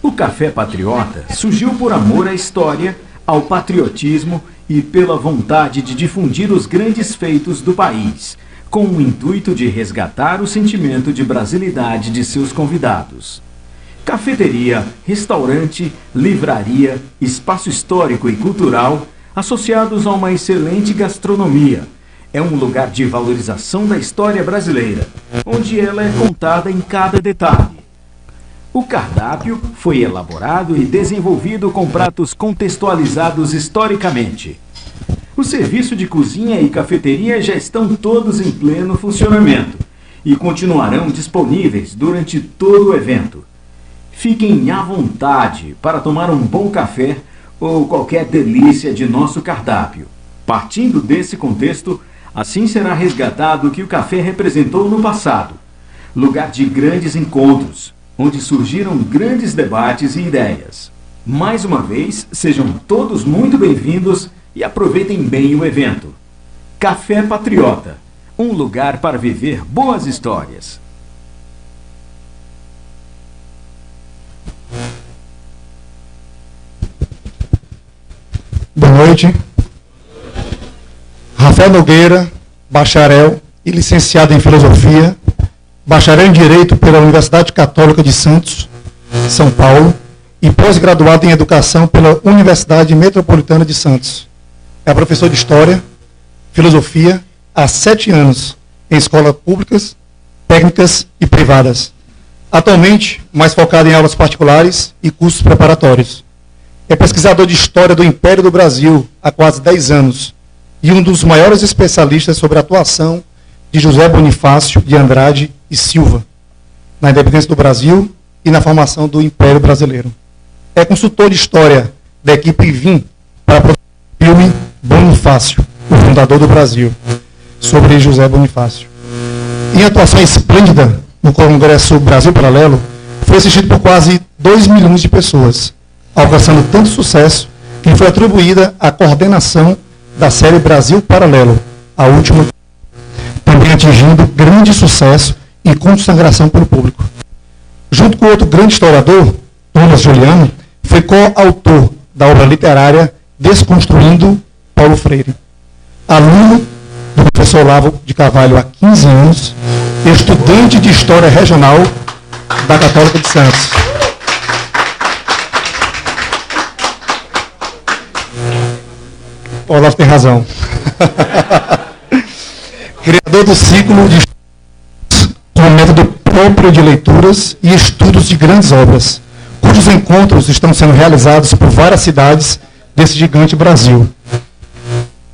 O Café Patriota surgiu por amor à história, ao patriotismo e pela vontade de difundir os grandes feitos do país, com o intuito de resgatar o sentimento de brasilidade de seus convidados. Cafeteria, restaurante, livraria, espaço histórico e cultural, associados a uma excelente gastronomia. É um lugar de valorização da história brasileira, onde ela é contada em cada detalhe. O cardápio foi elaborado e desenvolvido com pratos contextualizados historicamente. O serviço de cozinha e cafeteria já estão todos em pleno funcionamento e continuarão disponíveis durante todo o evento. Fiquem à vontade para tomar um bom café ou qualquer delícia de nosso cardápio. Partindo desse contexto, assim será resgatado o que o café representou no passado. Lugar de grandes encontros, onde surgiram grandes debates e ideias. Mais uma vez, sejam todos muito bem-vindos e aproveitem bem o evento. Café Patriota, um lugar para viver boas histórias. Boa noite. Rafael Nogueira, bacharel e licenciado em Filosofia, bacharel em Direito pela Universidade Católica de Santos, São Paulo, e pós-graduado em Educação pela Universidade Metropolitana de Santos. É professor de História, Filosofia, há 7 anos, em escolas públicas, técnicas e privadas. Atualmente, mais focado em aulas particulares e cursos preparatórios. É pesquisador de História do Império do Brasil há quase 10 anos e um dos maiores especialistas sobre a atuação de José Bonifácio de Andrade e Silva na independência do Brasil e na formação do Império Brasileiro. É consultor de História da equipe VIM para produzir o filme Bonifácio, o fundador do Brasil, sobre José Bonifácio. Em atuação esplêndida no Congresso Brasil Paralelo, foi assistido por quase 2 milhões de pessoas, alcançando tanto sucesso que lhe foi atribuída a coordenação da série Brasil Paralelo, a última, também atingindo grande sucesso e consagração pelo público. Junto com outro grande historiador, Thomas Juliano, foi coautor da obra literária Desconstruindo Paulo Freire. Aluno do professor Olavo de Carvalho há 15 anos, estudante de História Regional da Católica de Santos. Olavo tem razão. Criador do ciclo de estudos com método próprio de leituras e estudos de grandes obras, cujos encontros estão sendo realizados por várias cidades desse gigante Brasil.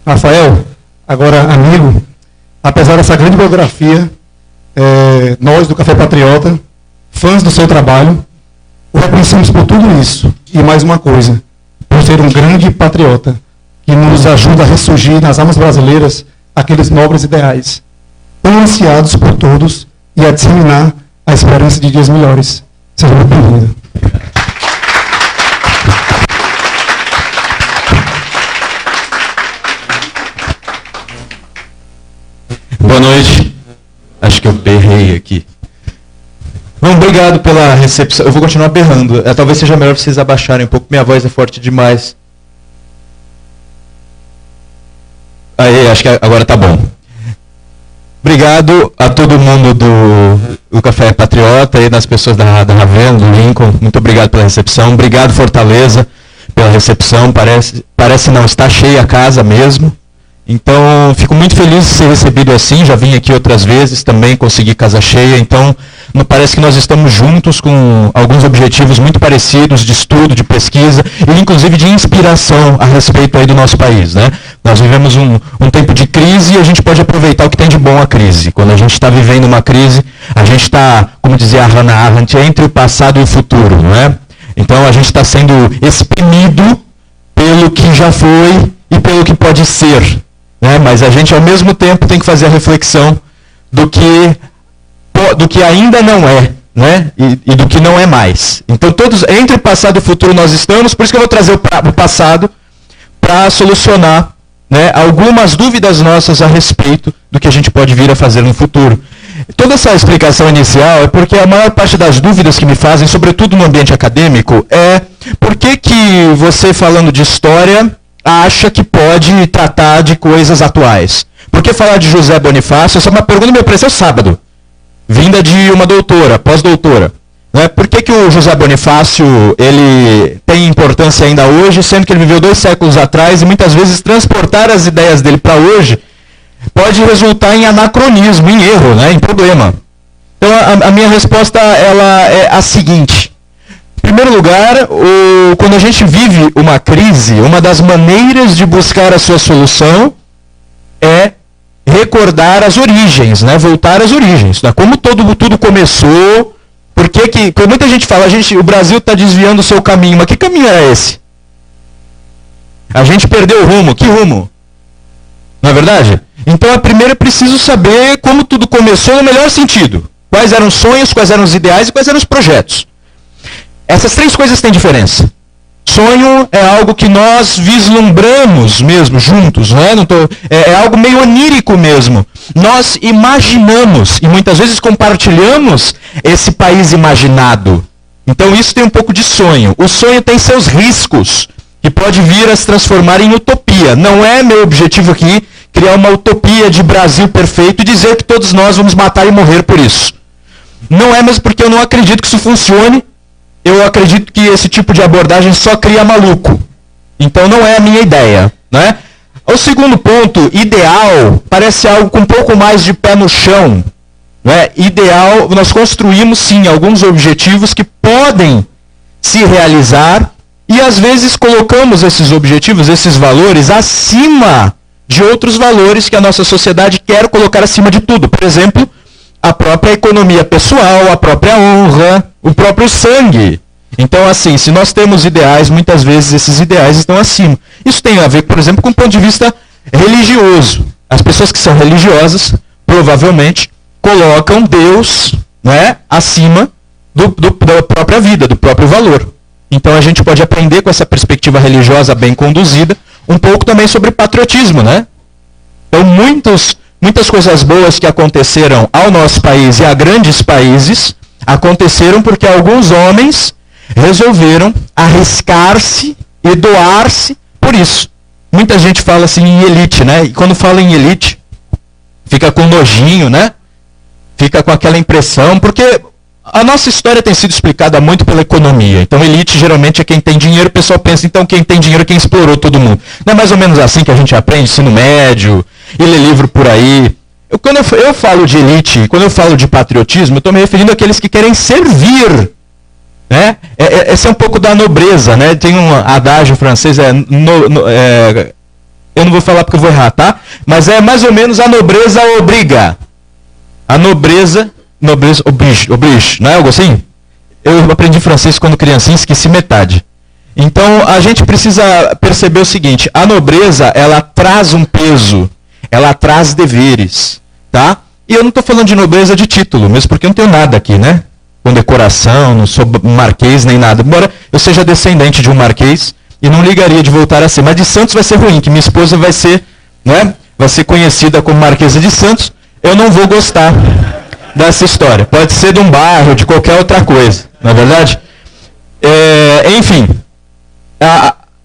Rafael, agora amigo, apesar dessa grande biografia, nós do Café Patriota, fãs do seu trabalho, o reconhecemos por tudo isso e mais uma coisa, por ser um grande patriota, que nos ajuda a ressurgir nas almas brasileiras aqueles nobres ideais, tão ansiados por todos, e a disseminar a esperança de dias melhores. Seja muito bem-vindo. Boa noite. Acho que eu berrei aqui. Bom, obrigado pela recepção. Eu vou continuar berrando. Talvez seja melhor vocês abaixarem um pouco. Minha voz é forte demais. Aí, acho que agora tá bom. Obrigado a todo mundo do Café Patriota e das pessoas da Ravena, do Lincoln. Muito obrigado pela recepção. Obrigado, Fortaleza, pela recepção. Parece não, está cheia a casa mesmo. Então, fico muito feliz de ser recebido assim. Já vim aqui outras vezes também, consegui casa cheia. Então, parece que nós estamos juntos com alguns objetivos muito parecidos de estudo, de pesquisa e inclusive de inspiração a respeito aí do nosso país, né? Nós vivemos um tempo de crise e a gente pode aproveitar o que tem de bom a crise. Quando a gente está vivendo uma crise, a gente está, como dizia a Hannah Arendt, entre o passado e o futuro, não é? Então a gente está sendo exprimido pelo que já foi e pelo que pode ser, né? Mas a gente ao mesmo tempo tem que fazer a reflexão do que ainda não é, né? E do que não é mais. Então todos, entre o passado e o futuro nós estamos, por isso que eu vou trazer o passado para solucionar, né, algumas dúvidas nossas a respeito do que a gente pode vir a fazer no futuro. Toda essa explicação inicial é porque a maior parte das dúvidas que me fazem, sobretudo no ambiente acadêmico, é por que você, falando de história, acha que pode tratar de coisas atuais? Por que falar de José Bonifácio? Essa é uma pergunta que me apareceu sábado, vinda de uma doutora, pós-doutora. Por que o José Bonifácio ele tem importância ainda hoje, sendo que ele viveu 2 séculos atrás, e muitas vezes transportar as ideias dele para hoje pode resultar em anacronismo, em erro, né, em problema. Então a minha resposta ela é a seguinte. Em primeiro lugar, quando a gente vive uma crise, uma das maneiras de buscar a sua solução é recordar as origens, né, voltar às origens. Né, como tudo começou, porque muita gente fala, o Brasil está desviando o seu caminho, mas que caminho era esse? A gente perdeu o rumo, que rumo? Não é verdade? Então, primeiro é preciso saber como tudo começou no melhor sentido. Quais eram os sonhos, quais eram os ideais e quais eram os projetos. Essas 3 coisas têm diferença. Sonho é algo que nós vislumbramos mesmo, juntos, né? É algo meio onírico mesmo. Nós imaginamos e muitas vezes compartilhamos esse país imaginado. Então isso tem um pouco de sonho. O sonho tem seus riscos, que pode vir a se transformar em utopia. Não é meu objetivo aqui criar uma utopia de Brasil perfeito e dizer que todos nós vamos matar e morrer por isso. Não é mesmo porque eu não acredito que isso funcione. Eu acredito que esse tipo de abordagem só cria maluco. Então não é a minha ideia, né? O segundo ponto, ideal, parece algo com um pouco mais de pé no chão. Né? Ideal, nós construímos sim alguns objetivos que podem se realizar e às vezes colocamos esses objetivos, esses valores, acima de outros valores que a nossa sociedade quer colocar acima de tudo. Por exemplo, a própria economia pessoal, a própria honra, o próprio sangue. Então, assim, se nós temos ideais, muitas vezes esses ideais estão acima. Isso tem a ver, por exemplo, com o ponto de vista religioso. As pessoas que são religiosas, provavelmente, colocam Deus, né, acima da própria vida, do próprio valor. Então, a gente pode aprender com essa perspectiva religiosa bem conduzida, um pouco também sobre patriotismo, né? Então, muitas coisas boas que aconteceram ao nosso país e a grandes países aconteceram porque alguns homens resolveram arriscar-se e doar-se por isso. Muita gente fala assim em elite, né? E quando fala em elite, fica com nojinho, né? Fica com aquela impressão, porque a nossa história tem sido explicada muito pela economia. Então, elite geralmente é quem tem dinheiro. O pessoal pensa, então, quem tem dinheiro é quem explorou todo mundo. Não é mais ou menos assim que a gente aprende, ensino médio, e lê livro por aí. Quando eu falo de elite, quando eu falo de patriotismo, eu estou me referindo àqueles que querem servir. Né? Esse é um pouco da nobreza. Né? Tem um adágio francês, eu não vou falar porque eu vou errar, tá? Mas é mais ou menos a nobreza obriga. A nobreza oblige, não é algo assim? Eu aprendi francês quando criancinha, esqueci metade. Então, a gente precisa perceber o seguinte, a nobreza, ela traz um peso, ela traz deveres, tá? E eu não estou falando de nobreza de título, mesmo porque eu não tenho nada aqui, né? Com decoração, não sou marquês nem nada. Embora eu seja descendente de um marquês e não ligaria de voltar a ser. Mas de Santos vai ser ruim, que minha esposa vai ser, né? Vai ser conhecida como Marquesa de Santos. Eu não vou gostar dessa história. Pode ser de um bairro, de qualquer outra coisa, não é verdade? Enfim,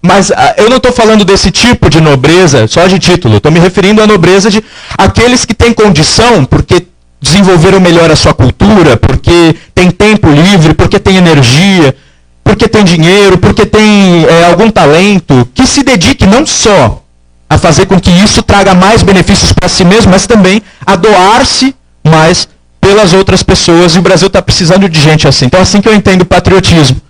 mas eu não estou falando desse tipo de nobreza só de título. Estou me referindo à nobreza de aqueles que têm condição, porque desenvolveram melhor a sua cultura, porque tem tempo livre, porque tem energia, porque tem dinheiro, porque tem algum talento, que se dedique não só a fazer com que isso traga mais benefícios para si mesmo, mas também a doar-se mais pelas outras pessoas, e o Brasil está precisando de gente assim. Então, assim que eu entendo patriotismo.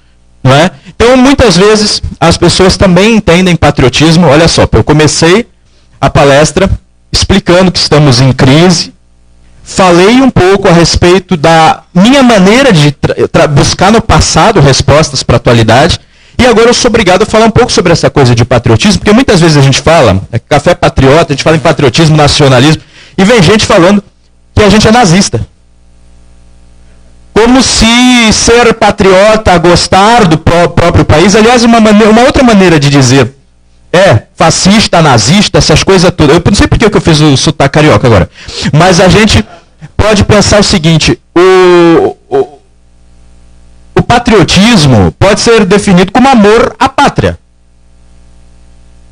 Não é? Então, muitas vezes, as pessoas também entendem patriotismo. Olha só, eu comecei a palestra explicando que estamos em crise, falei um pouco a respeito da minha maneira de buscar no passado respostas para a atualidade, e agora eu sou obrigado a falar um pouco sobre essa coisa de patriotismo, porque muitas vezes a gente fala, café patriota, a gente fala em patriotismo, nacionalismo, e vem gente falando que a gente é nazista. Como se ser patriota, gostar do próprio país, aliás, uma outra maneira de dizer, fascista, nazista, essas coisas todas. Eu não sei porque que eu fiz o sotaque carioca agora, mas a gente pode pensar o seguinte, o patriotismo pode ser definido como amor à pátria.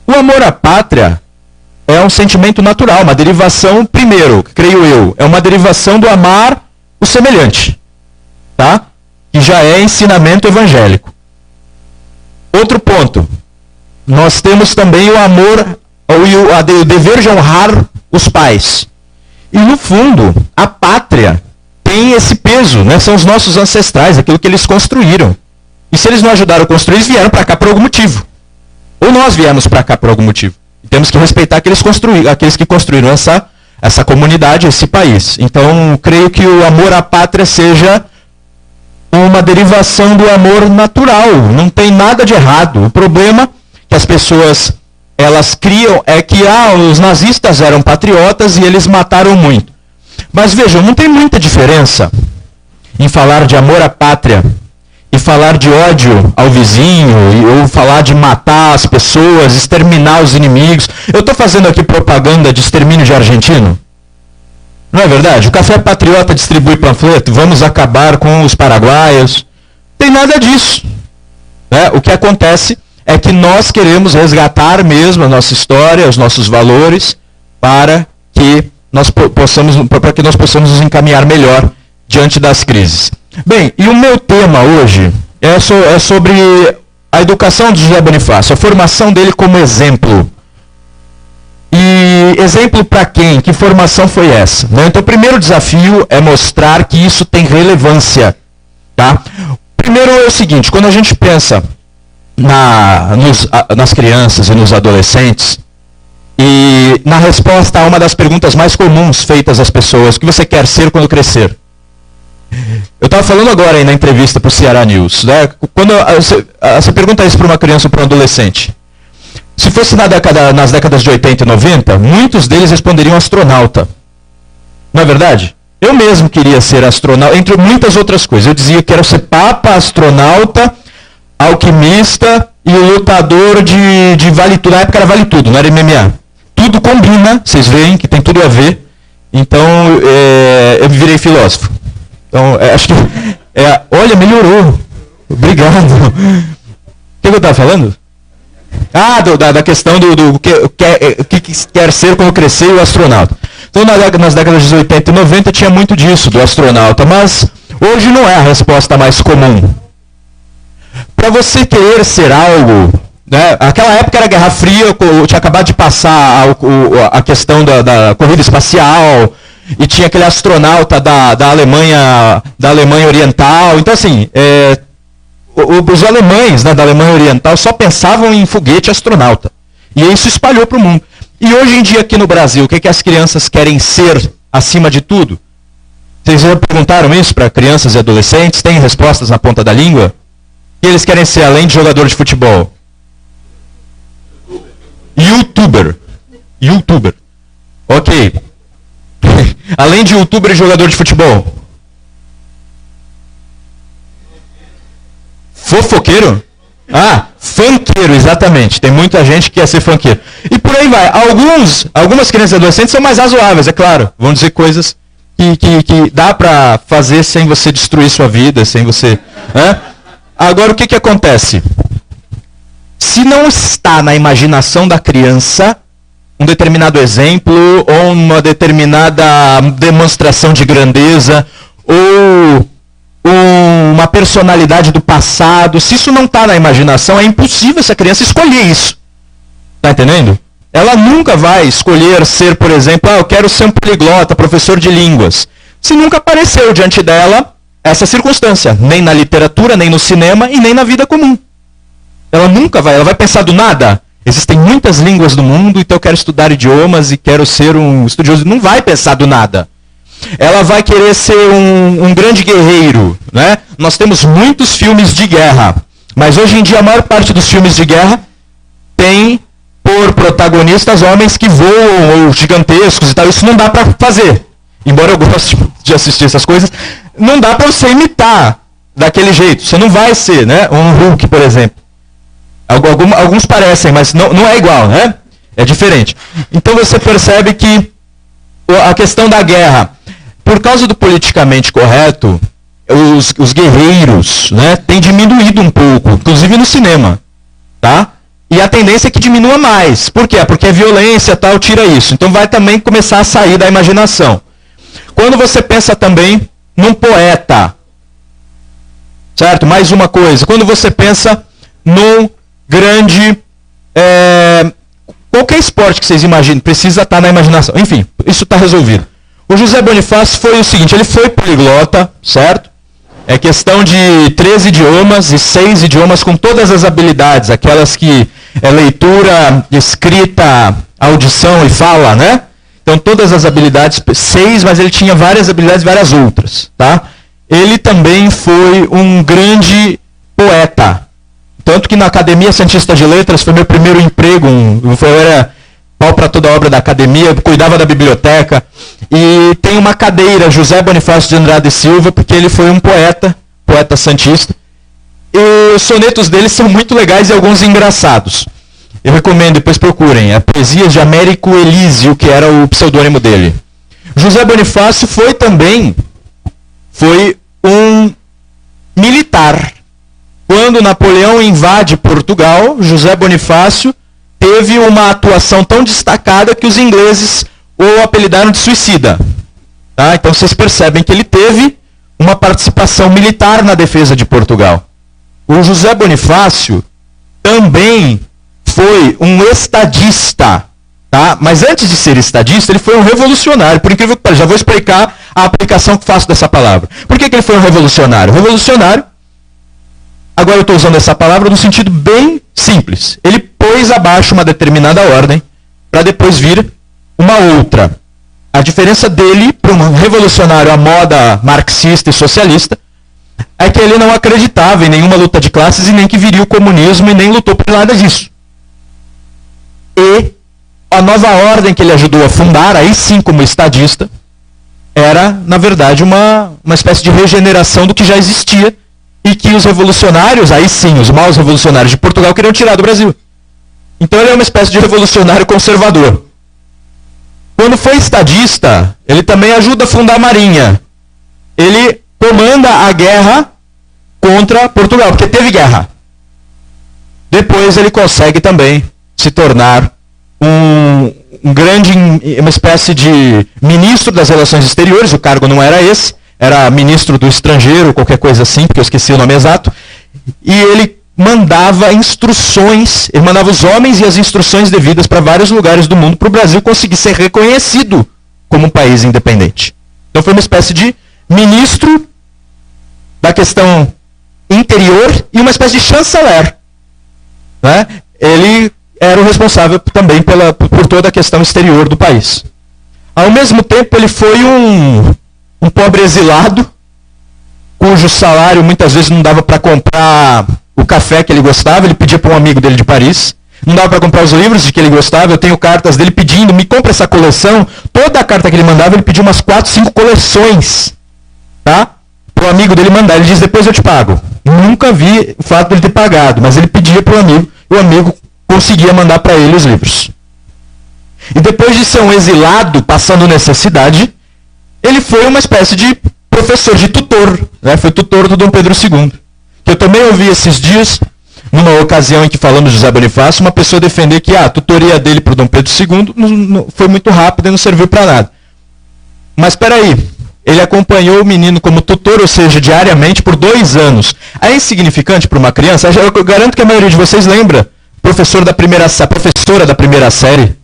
O amor à pátria é um sentimento natural, uma derivação, primeiro, creio eu, é uma derivação do amar o semelhante, tá? Que já é ensinamento evangélico. Outro ponto, nós temos também o amor, o dever de honrar os pais. E no fundo, a pátria tem esse peso, né? São os nossos ancestrais, aquilo que eles construíram. E se eles não ajudaram a construir, eles vieram para cá por algum motivo. Ou nós viemos para cá por algum motivo. E temos que respeitar aqueles que construíram essa comunidade, esse país. Então, creio que o amor à pátria seja uma derivação do amor natural. Não tem nada de errado. O problema que as pessoas elas criam é que os nazistas eram patriotas e eles mataram muito. Mas vejam, não tem muita diferença em falar de amor à pátria e falar de ódio ao vizinho, ou falar de matar as pessoas, exterminar os inimigos. Eu estou fazendo aqui propaganda de extermínio de argentino? Não é verdade? O Café Patriota distribui panfleto, vamos acabar com os paraguaios. Tem nada disso. Né? O que acontece é que nós queremos resgatar mesmo a nossa história, os nossos valores, para que nós possamos nos encaminhar melhor diante das crises. Bem, e o meu tema hoje é sobre a educação de José Bonifácio, a formação dele como exemplo. E exemplo para quem? Que formação foi essa? Né? Então o primeiro desafio é mostrar que isso tem relevância. Tá? Primeiro é o seguinte, quando a gente pensa nas crianças e nos adolescentes, e na resposta a uma das perguntas mais comuns feitas às pessoas, o que você quer ser quando crescer? Eu estava falando agora aí na entrevista para o Ceará News, né? Quando você pergunta isso para uma criança ou para um adolescente, se fosse nas décadas de 80 e 90, muitos deles responderiam astronauta. Não é verdade? Eu mesmo queria ser astronauta, entre muitas outras coisas. Eu dizia que quero ser papa, astronauta, alquimista e o lutador de vale tudo. Na época era vale tudo, não era MMA. Tudo combina, vocês veem que tem tudo a ver. Então, eu virei filósofo. Então, acho que... olha, melhorou. Obrigado. O que eu estava falando? Da questão do que quer ser quando crescer o astronauta. Então, nas décadas de 80 e 90 tinha muito disso, do astronauta. Mas hoje não é a resposta mais comum. Para você querer ser algo... Né, aquela época era Guerra Fria, tinha acabado de passar a questão da corrida espacial... E tinha aquele astronauta da Alemanha Oriental. Então, assim, os alemães, né, da Alemanha Oriental só pensavam em foguete astronauta. E isso espalhou para o mundo. E hoje em dia, aqui no Brasil, o que as crianças querem ser acima de tudo? Vocês já perguntaram isso para crianças e adolescentes? Tem respostas na ponta da língua? O que eles querem ser além de jogador de futebol? YouTuber. Ok. Além de youtuber e jogador de futebol. Fofoqueiro? Funkeiro, exatamente. Tem muita gente que quer ser funkeiro. E por aí vai. Algumas crianças e adolescentes são mais razoáveis, é claro. Vão dizer coisas que dá pra fazer sem você destruir sua vida, sem você... Agora, o que acontece? Se não está na imaginação da criança... um determinado exemplo, ou uma determinada demonstração de grandeza, ou uma personalidade do passado, se isso não está na imaginação, é impossível essa criança escolher isso. Está entendendo? Ela nunca vai escolher ser, por exemplo, eu quero ser um poliglota, professor de línguas. Se nunca apareceu diante dela essa circunstância, nem na literatura, nem no cinema e nem na vida comum. Ela vai pensar do nada. Existem muitas línguas do mundo, então eu quero estudar idiomas e quero ser um estudioso. Não vai pensar do nada. Ela vai querer ser um grande guerreiro. Né? Nós temos muitos filmes de guerra, mas hoje em dia a maior parte dos filmes de guerra tem por protagonistas homens que voam, ou gigantescos e tal. Isso não dá para fazer. Embora eu goste de assistir essas coisas, não dá para você imitar daquele jeito. Você não vai ser, né? Um Hulk, por exemplo. Alguns parecem, mas não é igual, né? É diferente. Então você percebe que a questão da guerra por causa do politicamente correto, os guerreiros, né, têm diminuído um pouco, inclusive no cinema, tá? E a tendência é que diminua mais. Por quê? Porque a violência tal tira isso. Então vai também começar a sair da imaginação. Quando você pensa também num poeta, certo? Mais uma coisa. Quando você pensa num grande... qualquer esporte que vocês imaginem, precisa estar na imaginação. Enfim, isso está resolvido. O José Bonifácio foi o seguinte, ele foi poliglota, certo? É questão de 13 idiomas e 6 idiomas com todas as habilidades, aquelas que é leitura, escrita, audição e fala, né? Então todas as habilidades, 6, mas ele tinha várias habilidades e várias outras, tá? Ele também foi um grande poeta. Tanto que na Academia Santista de Letras foi meu primeiro emprego, eu era pau para toda a obra da academia, cuidava da biblioteca. E tem uma cadeira, José Bonifácio de Andrade e Silva, porque ele foi um poeta santista. E os sonetos dele são muito legais e alguns engraçados. Eu recomendo, depois procurem, a Poesias de Américo Elísio, que era o pseudônimo dele. José Bonifácio foi um militar. Quando Napoleão invade Portugal, José Bonifácio teve uma atuação tão destacada que os ingleses o apelidaram de suicida. Tá? Então vocês percebem que ele teve uma participação militar na defesa de Portugal. O José Bonifácio também foi um estadista. Tá? Mas antes de ser estadista, ele foi um revolucionário. Por incrível que pareça, já vou explicar a aplicação que faço dessa palavra. Por que ele foi um revolucionário? Revolucionário, agora eu estou usando essa palavra no sentido bem simples. Ele pôs abaixo uma determinada ordem para depois vir uma outra. A diferença dele para um revolucionário à moda marxista e socialista é que ele não acreditava em nenhuma luta de classes e nem que viria o comunismo e nem lutou por nada disso. E a nova ordem que ele ajudou a fundar, aí sim como estadista, era, na verdade, uma espécie de regeneração do que já existia e que os revolucionários, aí sim, os maus revolucionários de Portugal queriam tirar do Brasil. Então ele é uma espécie de revolucionário conservador. Quando foi estadista, ele também ajuda a fundar a Marinha. Ele comanda a guerra contra Portugal, porque teve guerra. Depois ele consegue também se tornar uma espécie de ministro das relações exteriores, o cargo não era esse, era ministro do estrangeiro, qualquer coisa assim, porque eu esqueci o nome exato, e ele mandava instruções, ele mandava os homens e as instruções devidas para vários lugares do mundo para o Brasil conseguir ser reconhecido como um país independente. Então foi uma espécie de ministro da questão interior e uma espécie de chanceler. Né? Ele era o responsável também por toda a questão exterior do país. Ao mesmo tempo, ele foi um pobre exilado, cujo salário muitas vezes não dava para comprar o café que ele gostava, ele pedia para um amigo dele de Paris, não dava para comprar os livros de que ele gostava, eu tenho cartas dele pedindo, me compra essa coleção, toda a carta que ele mandava, ele pedia umas 4, 5 coleções, tá? Para o amigo dele mandar, ele diz, depois eu te pago. Nunca vi o fato de ele ter pagado, mas ele pedia para o amigo, e o amigo conseguia mandar para ele os livros. E depois de ser um exilado, passando necessidade, ele foi uma espécie de professor, de tutor, né? Foi tutor do Dom Pedro II. Que eu também ouvi esses dias, numa ocasião em que falamos de José Bonifácio, uma pessoa defender que a tutoria dele para o Dom Pedro II não foi muito rápida e não serviu para nada. Mas espera aí, ele acompanhou o menino como tutor, ou seja, diariamente, por 2 anos. É insignificante para uma criança? Eu garanto que a maioria de vocês lembra a professora da primeira série.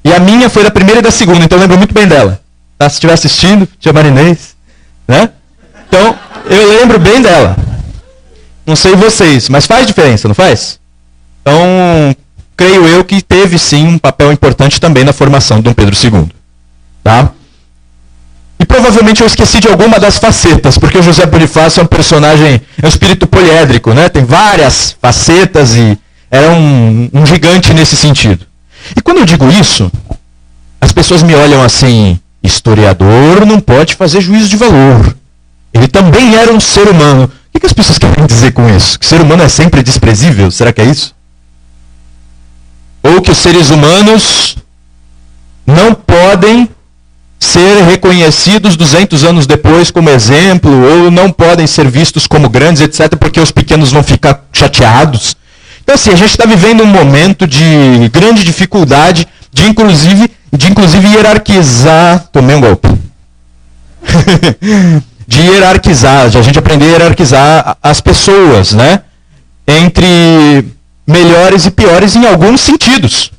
E a minha foi da primeira e da segunda, então eu lembro muito bem dela. Tá? Se estiver assistindo, tia Marinês, né? Então, eu lembro bem dela. Não sei vocês, mas faz diferença, não faz? Então, creio eu que teve sim um papel importante também na formação de Dom Pedro II. Tá? E provavelmente eu esqueci de alguma das facetas, porque o José Bonifácio é um personagem, é um espírito poliédrico, né? Tem várias facetas e era um gigante nesse sentido. E quando eu digo isso, as pessoas me olham assim, historiador não pode fazer juízo de valor. Ele também era um ser humano. O que as pessoas querem dizer com isso? Que o ser humano é sempre desprezível? Será que é isso? Ou que os seres humanos não podem ser reconhecidos 200 anos depois como exemplo, ou não podem ser vistos como grandes, etc., porque os pequenos vão ficar chateados. Então, assim, a gente está vivendo um momento de grande dificuldade de inclusive hierarquizar... Tomei um golpe. De hierarquizar, de a gente aprender a hierarquizar as pessoas, né? Entre melhores e piores em alguns sentidos.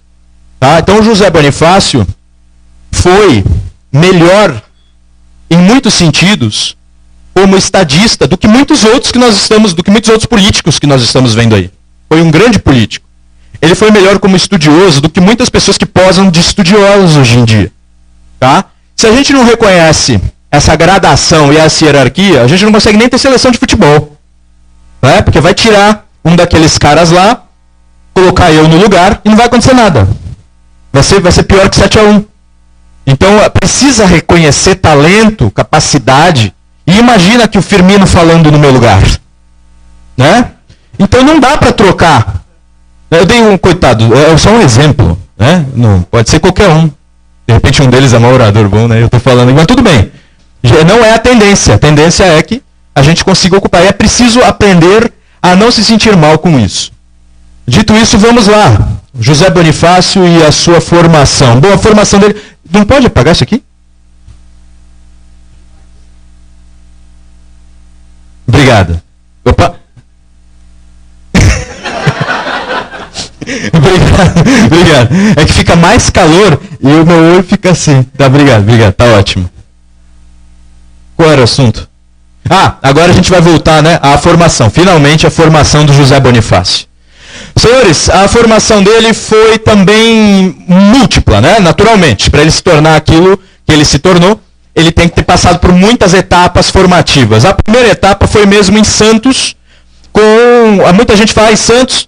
Tá? Então, o José Bonifácio foi melhor em muitos sentidos como estadista do que muitos outros políticos que nós estamos vendo aí. Foi um grande político. Ele foi melhor como estudioso do que muitas pessoas que posam de estudiosos hoje em dia. Tá? Se a gente não reconhece essa gradação e essa hierarquia, a gente não consegue nem ter seleção de futebol. Né? Porque vai tirar um daqueles caras lá, colocar eu no lugar e não vai acontecer nada. Vai ser pior que 7-1. Então, precisa reconhecer talento, capacidade. E imagina que o Firmino falando no meu lugar. Né? Então, não dá para trocar. Eu dei um, coitado, é só um exemplo. Né? Não, pode ser qualquer um. De repente, um deles é um orador bom, né? Eu estou falando, mas tudo bem. Não é a tendência. A tendência é que a gente consiga ocupar. E é preciso aprender a não se sentir mal com isso. Dito isso, vamos lá. José Bonifácio e a sua formação. Bom, a formação dele... Não pode apagar isso aqui? Obrigado. Opa. Obrigado. É que fica mais calor e o meu olho fica assim. Tá, obrigado. Tá ótimo. Qual era o assunto? Agora a gente vai voltar, né, à formação. Finalmente, a formação do José Bonifácio. Senhores, a formação dele foi também múltipla, né? Naturalmente. Para ele se tornar aquilo que ele se tornou, ele tem que ter passado por muitas etapas formativas. A primeira etapa foi mesmo em Santos, muita gente fala em Santos,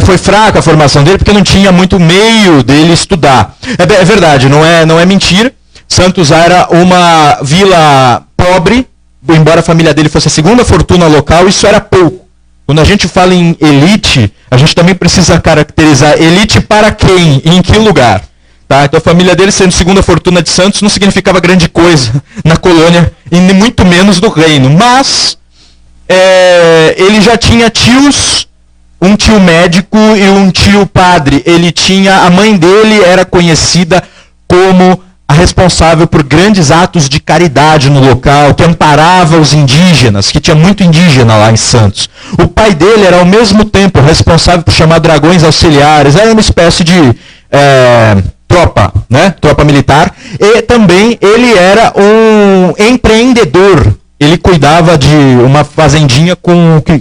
foi fraca a formação dele porque não tinha muito meio dele estudar. É verdade, não é mentira. Santos era uma vila pobre, embora a família dele fosse a segunda fortuna local, isso era pouco. Quando a gente fala em elite, a gente também precisa caracterizar elite para quem e em que lugar. Tá? Então a família dele, sendo segunda fortuna de Santos, não significava grande coisa na colônia e muito menos no reino. Mas ele já tinha tios, um tio médico e um tio padre. A mãe dele era conhecida como a responsável por grandes atos de caridade no local, que amparava os indígenas, que tinha muito indígena lá em Santos. O pai dele era ao mesmo tempo responsável por chamar dragões auxiliares, era uma espécie de tropa, né? Tropa militar, e também ele era um empreendedor. Ele cuidava de uma fazendinha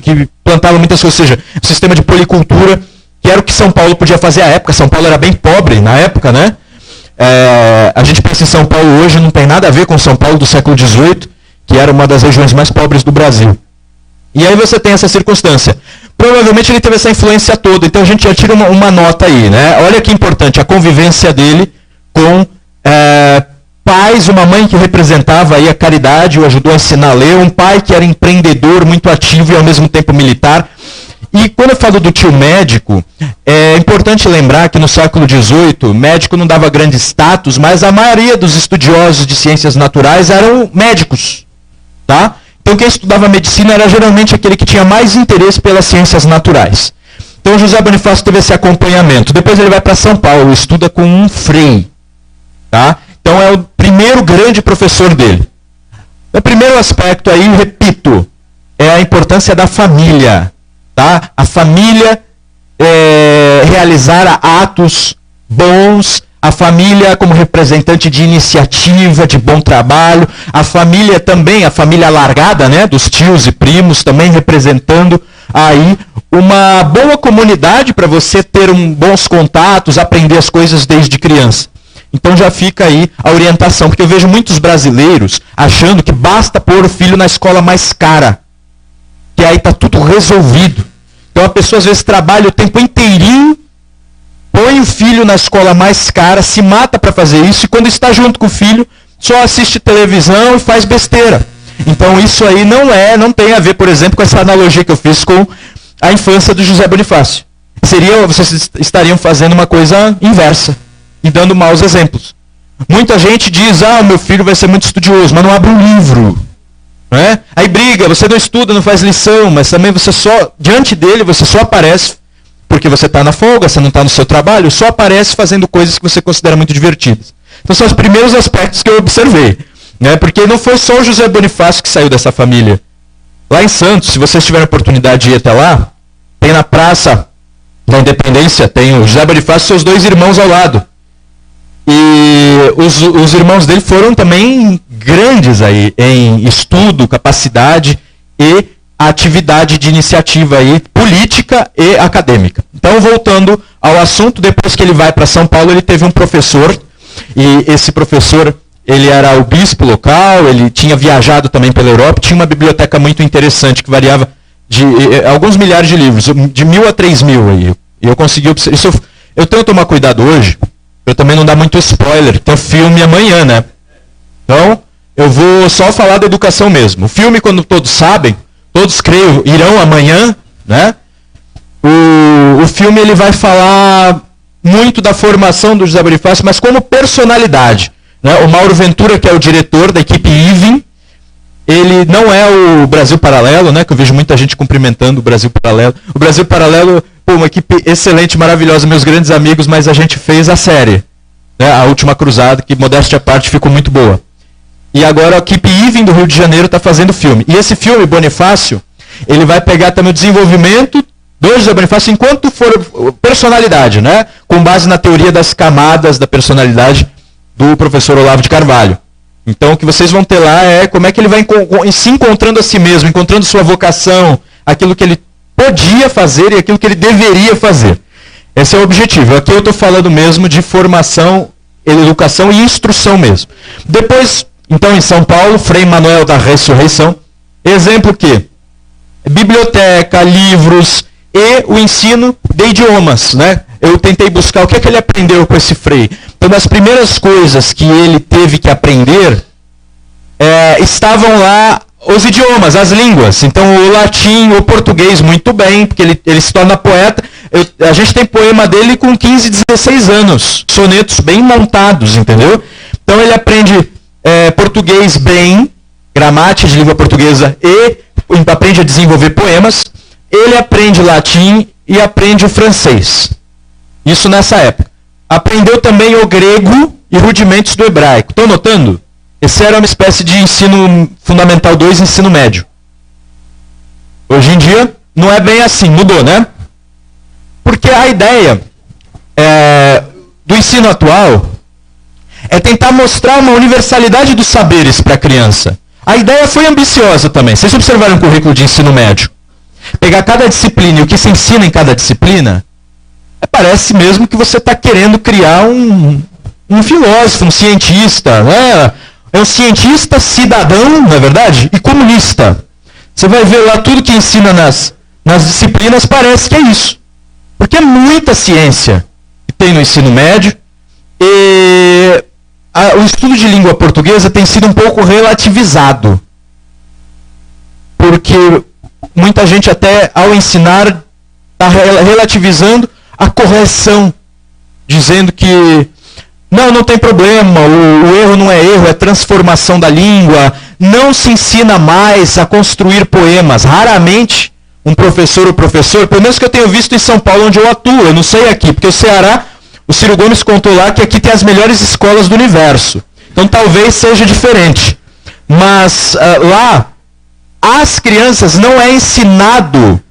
que plantava muitas coisas, ou seja, um sistema de policultura, que era o que São Paulo podia fazer à época. São Paulo era bem pobre na época, né? A gente pensa em São Paulo hoje, não tem nada a ver com São Paulo do século XVIII, que era uma das regiões mais pobres do Brasil. E aí você tem essa circunstância. Provavelmente ele teve essa influência toda, então a gente já tira uma nota aí, né? Olha que importante, a convivência dele com pais, uma mãe que representava aí a caridade, o ajudou a ensinar a ler, um pai que era empreendedor, muito ativo e ao mesmo tempo militar. E quando eu falo do tio médico, é importante lembrar que no século XVIII, médico não dava grande status, mas a maioria dos estudiosos de ciências naturais eram médicos. Tá? Então quem estudava medicina era geralmente aquele que tinha mais interesse pelas ciências naturais. Então José Bonifácio teve esse acompanhamento. Depois ele vai para São Paulo, estuda com um frei. Tá? Então é o primeiro grande professor dele. O primeiro aspecto aí, repito, é a importância da família. Tá? A família realizar atos bons, a família como representante de iniciativa, de bom trabalho, a família também, a família alargada, né, dos tios e primos, também representando aí uma boa comunidade para você ter bons contatos, aprender as coisas desde criança. Então já fica aí a orientação, porque eu vejo muitos brasileiros achando que basta pôr o filho na escola mais cara, que aí está tudo resolvido. Então a pessoa às vezes trabalha o tempo inteirinho, põe o filho na escola mais cara, se mata para fazer isso, e quando está junto com o filho, só assiste televisão e faz besteira. Então isso aí não tem a ver, por exemplo, com essa analogia que eu fiz com a infância do José Bonifácio. Vocês estariam fazendo uma coisa inversa e dando maus exemplos. Muita gente diz, o meu filho vai ser muito estudioso, mas não abre um livro. Não é? Aí briga, você não estuda, não faz lição, mas também diante dele, você só aparece porque você está na folga, você não está no seu trabalho, só aparece fazendo coisas que você considera muito divertidas. Então são os primeiros aspectos que eu observei. Né? Porque não foi só o José Bonifácio que saiu dessa família. Lá em Santos, se vocês tiverem a oportunidade de ir até lá, tem na Praça da Independência, tem o José Bonifácio e seus 2 irmãos ao lado. E os irmãos dele foram também grandes aí em estudo, capacidade e atividade de iniciativa aí, política e acadêmica. Então, voltando ao assunto, depois que ele vai para São Paulo, ele teve um professor, e esse professor, ele era o bispo local, ele tinha viajado também pela Europa, tinha uma biblioteca muito interessante que variava de alguns milhares de livros, de 1.000 a 3.000 aí. E eu consegui observar. Isso eu tenho que tomar cuidado hoje, para também não dar muito spoiler, tem o filme amanhã, né? Então, eu vou só falar da educação mesmo. O filme, quando todos sabem, todos creio, irão amanhã, né? O filme ele vai falar muito da formação do José Bonifácio, mas como personalidade. Né? O Mauro Ventura, que é o diretor da equipe IVEN, ele não é o Brasil Paralelo, né? Que eu vejo muita gente cumprimentando o Brasil Paralelo. O Brasil Paralelo, uma equipe excelente, maravilhosa, meus grandes amigos, mas a gente fez a série, né? A Última Cruzada, que modéstia à parte ficou muito boa. E agora a equipe IVEN do Rio de Janeiro está fazendo o filme. E esse filme, Bonifácio, ele vai pegar também o desenvolvimento do José Bonifácio enquanto for personalidade, né? Com base na teoria das camadas da personalidade do professor Olavo de Carvalho. Então o que vocês vão ter lá é como é que ele vai se encontrando a si mesmo, encontrando sua vocação, aquilo que ele podia fazer e aquilo que ele deveria fazer. Esse é o objetivo. Aqui eu estou falando mesmo de formação, educação e instrução mesmo. Depois, então, em São Paulo, Frei Manuel da Ressurreição. Exemplo que? Biblioteca, livros e o ensino de idiomas, né? Eu tentei buscar o que é que ele aprendeu com esse Frei. Então, das primeiras coisas que ele teve que aprender, estavam lá os idiomas, as línguas. Então, o latim, o português, muito bem, porque ele se torna poeta. A gente tem poema dele com 15, 16 anos. Sonetos bem montados, entendeu? Então, ele aprende português bem, gramática de língua portuguesa, e aprende a desenvolver poemas. Ele aprende latim e aprende o francês. Isso nessa época. Aprendeu também o grego e rudimentos do hebraico. Estão notando? Esse era uma espécie de ensino fundamental 2, ensino médio. Hoje em dia, não é bem assim, mudou, né? Porque a ideia do ensino atual é tentar mostrar uma universalidade dos saberes para a criança. A ideia foi ambiciosa também. Vocês observaram o currículo de ensino médio? Pegar cada disciplina e o que se ensina em cada disciplina, parece mesmo que você está querendo criar um filósofo, um cientista, né? É um cientista cidadão, não é verdade? E comunista. Você vai ver lá tudo que ensina nas disciplinas, parece que é isso. Porque é muita ciência que tem no ensino médio. E o estudo de língua portuguesa tem sido um pouco relativizado. Porque muita gente até, ao ensinar, está relativizando a correção, dizendo que não tem problema, o erro não é erro, é transformação da língua. Não se ensina mais a construir poemas. Raramente um professor ou professor, pelo menos que eu tenho visto em São Paulo, onde eu atuo, eu não sei aqui, porque o Ceará, o Ciro Gomes contou lá que aqui tem as melhores escolas do universo. Então talvez seja diferente. Mas lá, às crianças não é ensinado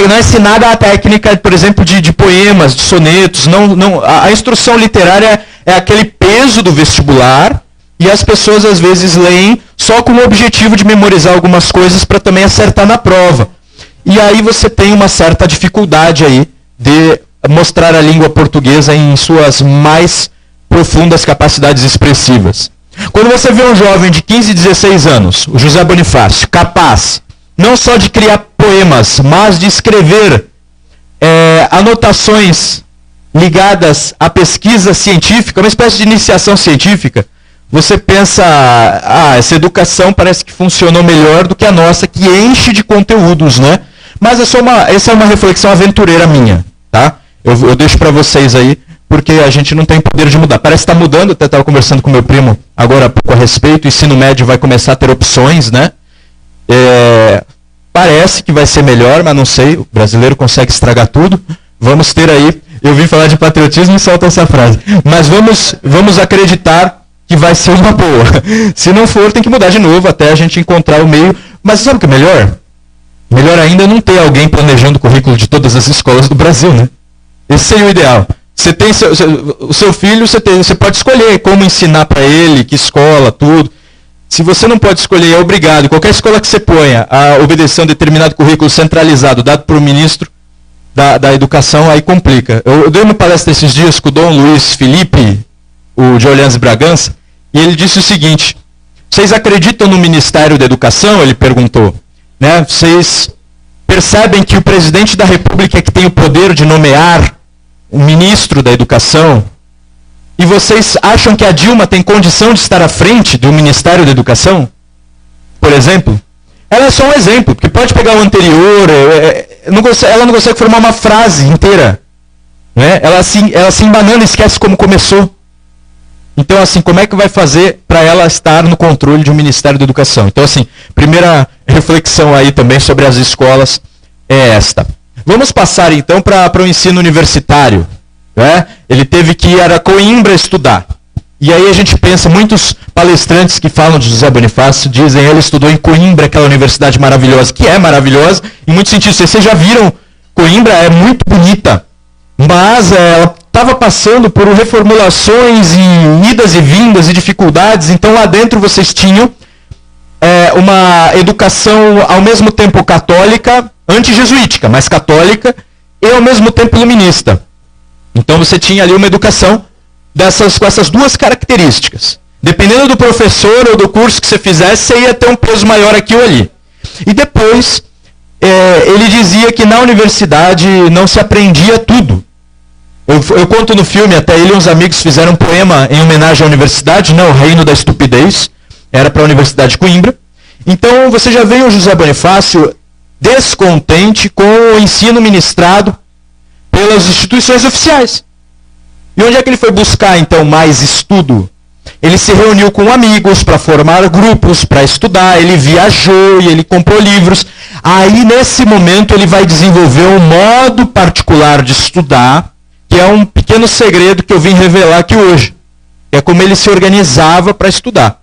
não é ensinada a técnica, por exemplo, de poemas, de sonetos. A instrução literária é aquele peso do vestibular, e as pessoas às vezes leem só com o objetivo de memorizar algumas coisas para também acertar na prova. E aí você tem uma certa dificuldade aí de mostrar a língua portuguesa em suas mais profundas capacidades expressivas. Quando você vê um jovem de 15, 16 anos, o José Bonifácio, capaz não só de criar poemas, mas de escrever anotações ligadas à pesquisa científica, uma espécie de iniciação científica, você pensa, essa educação parece que funcionou melhor do que a nossa, que enche de conteúdos, né? Mas essa é uma reflexão aventureira minha, tá? Eu deixo para vocês aí porque a gente não tem poder de mudar. Parece que está mudando, até estava conversando com meu primo agora há pouco a respeito, o ensino médio vai começar a ter opções, né? Parece que vai ser melhor, mas não sei, o brasileiro consegue estragar tudo. Vamos ter aí, eu vim falar de patriotismo e solta essa frase, mas vamos acreditar que vai ser uma boa. Se não for, tem que mudar de novo até a gente encontrar o meio. Mas sabe o que é melhor? Melhor ainda é não ter alguém planejando o currículo de todas as escolas do Brasil, né? Esse seria o ideal. Você tem o seu filho, você pode escolher como ensinar para ele, que escola, tudo. Se você não pode escolher, é obrigado. Qualquer escola que você ponha a obedecer a um determinado currículo centralizado, dado por um ministro da educação, aí complica. Eu dei uma palestra esses dias com o Dom Luiz Felipe, o de Orleans e Bragança, e ele disse o seguinte: vocês acreditam no Ministério da Educação? Ele perguntou. Né? Vocês percebem que o presidente da República é que tem o poder de nomear o ministro da Educação? E vocês acham que a Dilma tem condição de estar à frente do Ministério da Educação? Por exemplo? Ela é só um exemplo, porque pode pegar o anterior, ela não consegue formar uma frase inteira. Né? Ela se embanana e esquece como começou. Então, assim, como é que vai fazer para ela estar no controle de um Ministério da Educação? Então, assim, primeira reflexão aí também sobre as escolas é esta. Vamos passar, então, para o ensino universitário. Né? Ele teve que ir a Coimbra estudar. E aí a gente pensa, muitos palestrantes que falam de José Bonifácio dizem ele estudou em Coimbra, aquela universidade maravilhosa, que é maravilhosa, em muitos sentidos. Vocês já viram, Coimbra é muito bonita, mas ela estava passando por reformulações e idas e vindas e dificuldades, então lá dentro vocês tinham uma educação ao mesmo tempo católica, antijesuítica, mas católica, e ao mesmo tempo iluminista. Então você tinha ali uma educação com essas duas características. Dependendo do professor ou do curso que você fizesse, você ia ter um peso maior aqui ou ali. E depois, ele dizia que na universidade não se aprendia tudo. Eu conto no filme, até ele e uns amigos fizeram um poema em homenagem à universidade, O Reino da Estupidez, era para a Universidade de Coimbra. Então você já vê o José Bonifácio descontente com o ensino ministrado pelas instituições oficiais. E onde é que ele foi buscar, então, mais estudo? Ele se reuniu com amigos para formar grupos, para estudar, ele viajou e ele comprou livros. Aí, nesse momento, ele vai desenvolver um modo particular de estudar, que é um pequeno segredo que eu vim revelar aqui hoje. É como ele se organizava para estudar.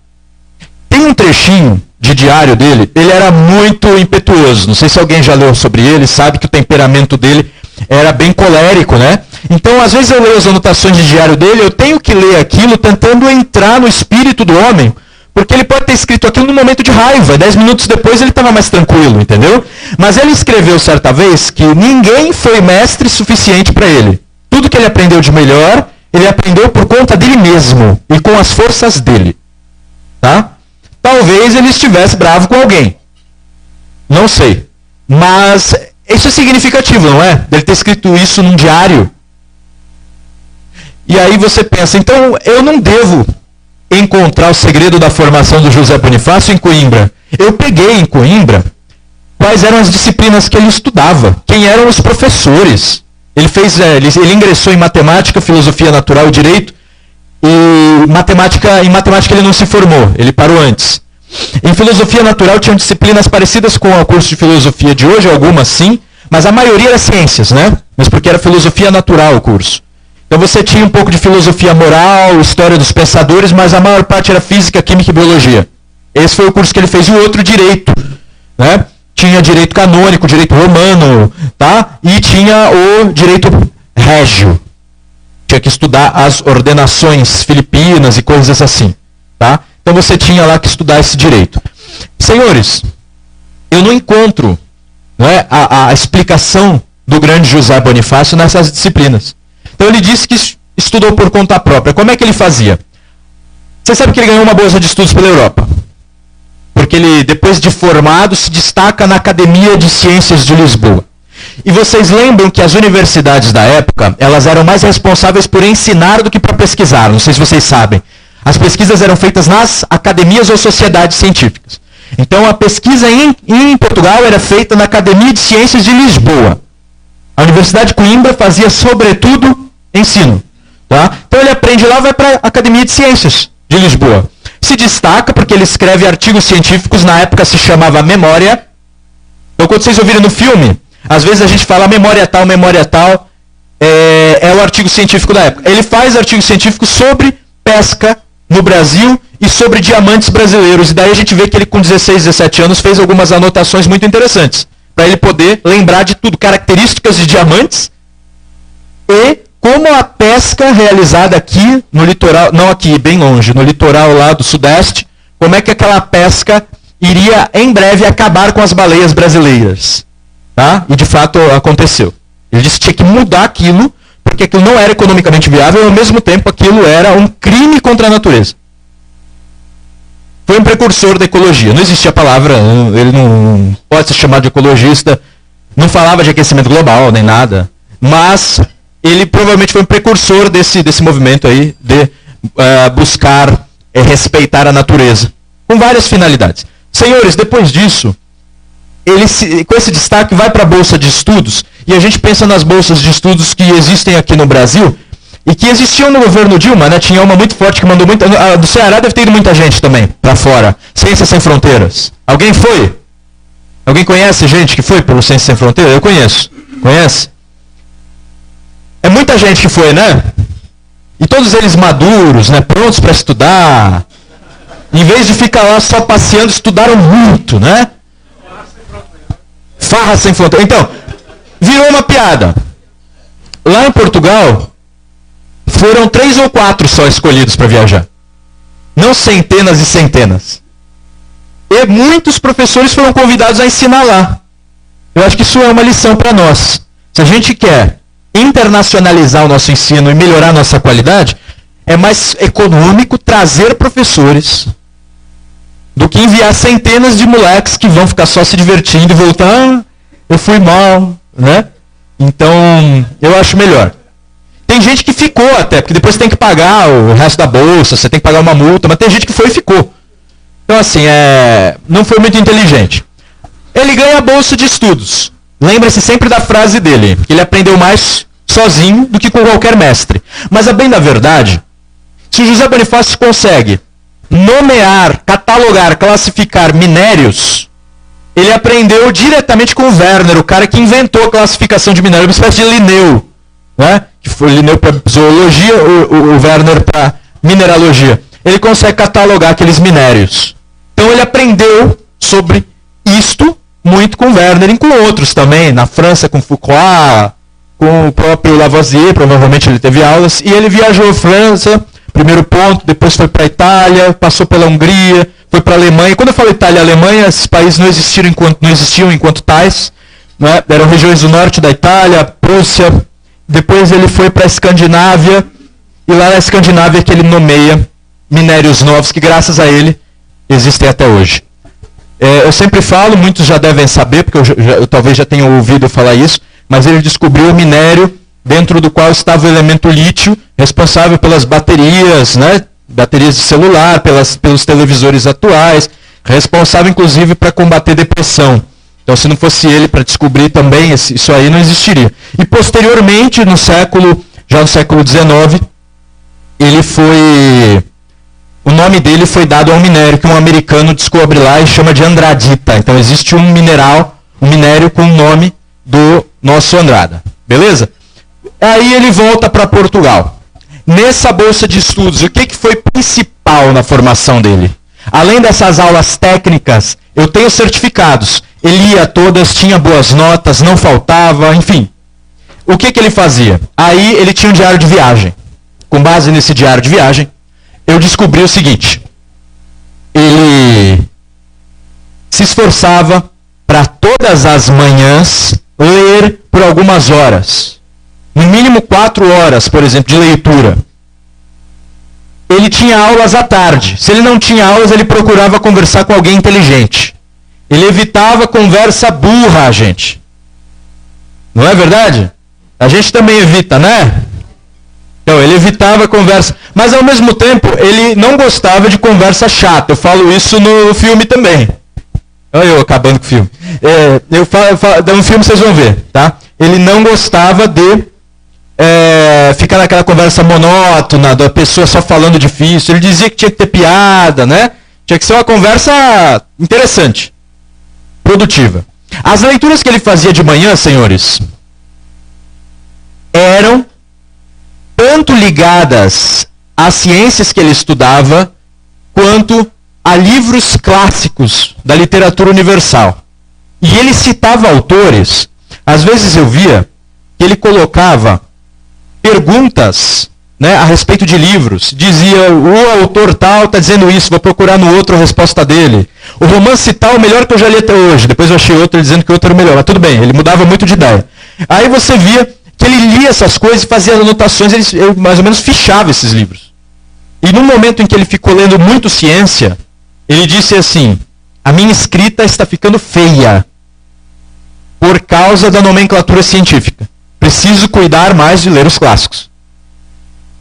Tem um trechinho de diário dele, ele era muito impetuoso. Não sei se alguém já leu sobre ele, sabe que o temperamento dele era bem colérico, né? Então, às vezes eu leio as anotações de diário dele, eu tenho que ler aquilo tentando entrar no espírito do homem, porque ele pode ter escrito aquilo num momento de raiva, 10 minutos depois ele estava mais tranquilo, entendeu? Mas ele escreveu certa vez que ninguém foi mestre suficiente para ele. Tudo que ele aprendeu de melhor, ele aprendeu por conta dele mesmo e com as forças dele. Tá? Talvez ele estivesse bravo com alguém. Não sei. Mas isso é significativo, não é? Dele ter escrito isso num diário. E aí você pensa, então eu não devo encontrar o segredo da formação do José Bonifácio em Coimbra. Eu peguei em Coimbra quais eram as disciplinas que ele estudava, quem eram os professores. Ele ingressou em matemática, filosofia natural e direito, e em matemática ele não se formou, ele parou antes. Em filosofia natural tinham disciplinas parecidas com o curso de filosofia de hoje, algumas sim, mas a maioria era ciências, né? Mas porque era filosofia natural o curso. Então você tinha um pouco de filosofia moral, história dos pensadores, mas a maior parte era física, química e biologia. Esse foi o curso que ele fez. E o outro, direito. Né? Tinha direito canônico, direito romano, tá? E tinha o direito régio. Tinha que estudar as ordenações filipinas e coisas assim. Tá? Então você tinha lá que estudar esse direito. Senhores, eu não encontro, né, a explicação do grande José Bonifácio nessas disciplinas. Então ele disse que estudou por conta própria. Como é que ele fazia? Você sabe que ele ganhou uma bolsa de estudos pela Europa. Porque ele, depois de formado, se destaca na Academia de Ciências de Lisboa. E vocês lembram que as universidades da época, elas eram mais responsáveis por ensinar do que por pesquisar. Não sei se vocês sabem. As pesquisas eram feitas nas academias ou sociedades científicas. Então a pesquisa em Portugal era feita na Academia de Ciências de Lisboa. A Universidade de Coimbra fazia, sobretudo, ensino. Tá? Então ele aprende lá, vai para a Academia de Ciências de Lisboa. Se destaca porque ele escreve artigos científicos, na época se chamava Memória. Então quando vocês ouvirem no filme, às vezes a gente fala memória tal, é o artigo científico da época. Ele faz artigos científicos sobre pesca no Brasil e sobre diamantes brasileiros. E daí a gente vê que ele com 16, 17 anos fez algumas anotações muito interessantes, para ele poder lembrar de tudo, características de diamantes e como a pesca realizada aqui no litoral, não aqui, bem longe, no litoral lá do Sudeste, como é que aquela pesca iria em breve acabar com as baleias brasileiras. Tá? E de fato aconteceu. Ele disse que tinha que mudar aquilo, porque aquilo não era economicamente viável e ao mesmo tempo aquilo era um crime contra a natureza. Foi um precursor da ecologia. Não existia a palavra, ele não pode se chamar de ecologista, não falava de aquecimento global nem nada, mas ele provavelmente foi um precursor desse movimento aí de buscar respeitar a natureza, com várias finalidades. Senhores, depois disso, ele com esse destaque vai para a Bolsa de Estudos, e a gente pensa nas bolsas de estudos que existem aqui no Brasil, e que existiam no governo Dilma, né? Tinha uma muito forte que mandou muita... A do Ceará deve ter ido muita gente também, para fora. Ciências Sem Fronteiras. Alguém foi? Alguém conhece gente que foi pelo Ciências Sem Fronteiras? Eu conheço. Conhece? É muita gente que foi, né? E todos eles maduros, né? Prontos para estudar. Em vez de ficar lá só passeando, estudaram muito, né? Farra Sem Fronteiras. Então, virou uma piada. Lá em Portugal, foram 3 ou 4 só escolhidos para viajar. Não centenas e centenas. E muitos professores foram convidados a ensinar lá. Eu acho que isso é uma lição para nós. Se a gente quer internacionalizar o nosso ensino e melhorar a nossa qualidade, é mais econômico trazer professores do que enviar centenas de moleques que vão ficar só se divertindo e voltar, eu fui mal, né? Então, eu acho melhor. Tem gente que ficou até, porque depois você tem que pagar o resto da bolsa, você tem que pagar uma multa, mas tem gente que foi e ficou. Então, assim, não foi muito inteligente. Ele ganha a bolsa de estudos. Lembre-se sempre da frase dele, que ele aprendeu mais sozinho do que com qualquer mestre. Mas, a bem da verdade, se o José Bonifácio consegue nomear, catalogar, classificar minérios, ele aprendeu diretamente com o Werner, o cara que inventou a classificação de minérios, uma espécie de Linneu, né? Que foi Linneu para zoologia, o Werner para mineralogia. Ele consegue catalogar aqueles minérios. Então ele aprendeu sobre isto muito com o Werner e com outros também, na França com Foucault, com o próprio Lavoisier, provavelmente ele teve aulas, e ele viajou à França, primeiro ponto, depois foi para a Itália, passou pela Hungria, foi para a Alemanha. Quando eu falo Itália e Alemanha, esses países não existiam enquanto tais, né? Eram regiões do norte da Itália, Prússia. Depois ele foi para a Escandinávia, e lá na Escandinávia que ele nomeia minérios novos que graças a ele existem até hoje. Eu sempre falo, muitos já devem saber, porque eu talvez já tenham ouvido falar isso, mas ele descobriu o minério dentro do qual estava o elemento lítio, responsável pelas baterias, né? Baterias de celular, pelos televisores atuais, responsável inclusive para combater depressão. Então, se não fosse ele para descobrir também, isso aí não existiria. E posteriormente, já no século XIX, o nome dele foi dado a um minério que um americano descobre lá e chama de andradita. Então, existe um minério com o nome do nosso Andrada. Beleza? Aí ele volta para Portugal. Nessa bolsa de estudos, o que foi principal na formação dele? Além dessas aulas técnicas, eu tenho certificados. Ele ia todas, tinha boas notas, não faltava, enfim. O que ele fazia? Aí ele tinha um diário de viagem. Com base nesse diário de viagem, eu descobri o seguinte. Ele se esforçava para todas as manhãs ler por algumas horas. No mínimo 4 horas, por exemplo, de leitura. Ele tinha aulas à tarde. Se ele não tinha aulas, ele procurava conversar com alguém inteligente. Ele evitava conversa burra, gente. Não é verdade? A gente também evita, né? Então, ele evitava conversa. Mas, ao mesmo tempo, ele não gostava de conversa chata. Eu falo isso no filme também. Olha eu acabando com o filme. No filme vocês vão ver, tá? Ele não gostava de ficar naquela conversa monótona, da pessoa só falando difícil. Ele dizia que tinha que ter piada, né? Tinha que ser uma conversa interessante, produtiva. As leituras que ele fazia de manhã, senhores, eram tanto ligadas às ciências que ele estudava, quanto a livros clássicos da literatura universal. E ele citava autores. Às vezes eu via que ele colocava perguntas, né, a respeito de livros. Dizia, o autor tal está dizendo isso, vou procurar no outro a resposta dele. O romance tal, o melhor que eu já li até hoje. Depois eu achei outro dizendo que o outro era o melhor. Mas tudo bem, ele mudava muito de ideia. Aí você via que ele lia essas coisas e fazia anotações, ele mais ou menos fichava esses livros. E no momento em que ele ficou lendo muito ciência, ele disse assim, a minha escrita está ficando feia por causa da nomenclatura científica. Preciso cuidar mais de ler os clássicos.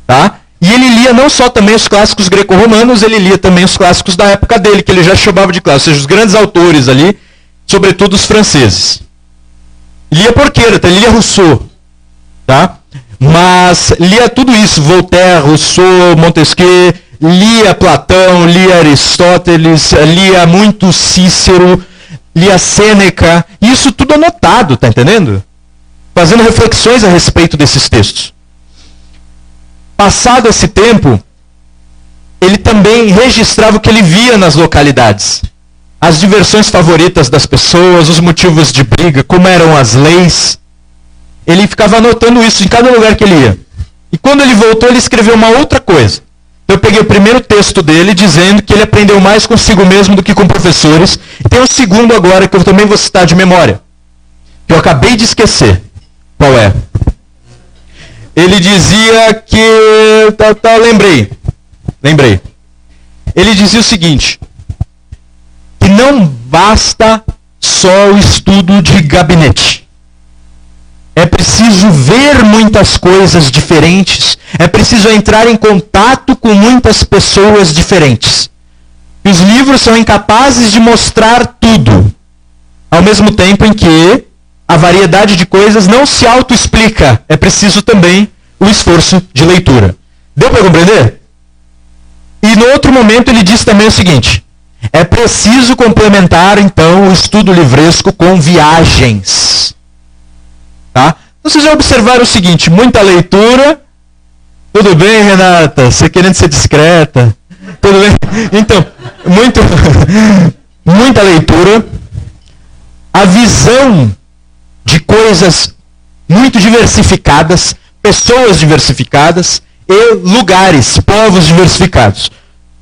Tá? E ele lia não só também os clássicos greco-romanos, ele lia também os clássicos da época dele, que ele já chamava de clássicos, ou seja, os grandes autores ali, sobretudo os franceses. Lia Porqueira, ele lia Rousseau. Tá? Mas lia tudo isso, Voltaire, Rousseau, Montesquieu, lia Platão, lia Aristóteles, lia muito Cícero, lia Sêneca, isso tudo anotado, tá entendendo? Fazendo reflexões a respeito desses textos. Passado esse tempo, ele também registrava o que ele via nas localidades. As diversões favoritas das pessoas, os motivos de briga, como eram as leis. Ele ficava anotando isso em cada lugar que ele ia. E quando ele voltou, ele escreveu uma outra coisa. Eu peguei o primeiro texto dele dizendo que ele aprendeu mais consigo mesmo do que com professores. E tem um segundo agora que eu também vou citar de memória, que eu acabei de esquecer. Qual é? Ele dizia que... Lembrei. Ele dizia o seguinte, que não basta só o estudo de gabinete. É preciso ver muitas coisas diferentes. É preciso entrar em contato com muitas pessoas diferentes. E os livros são incapazes de mostrar tudo. Ao mesmo tempo em que a variedade de coisas não se autoexplica. É preciso também o esforço de leitura. Deu para compreender? E no outro momento ele disse também o seguinte. É preciso complementar, então, o estudo livresco com viagens. Tá? Vocês já observaram o seguinte, muita leitura. Tudo bem, Renata? Você querendo ser discreta? Tudo bem? Então, muita leitura. A visão de coisas muito diversificadas, pessoas diversificadas e lugares, povos diversificados.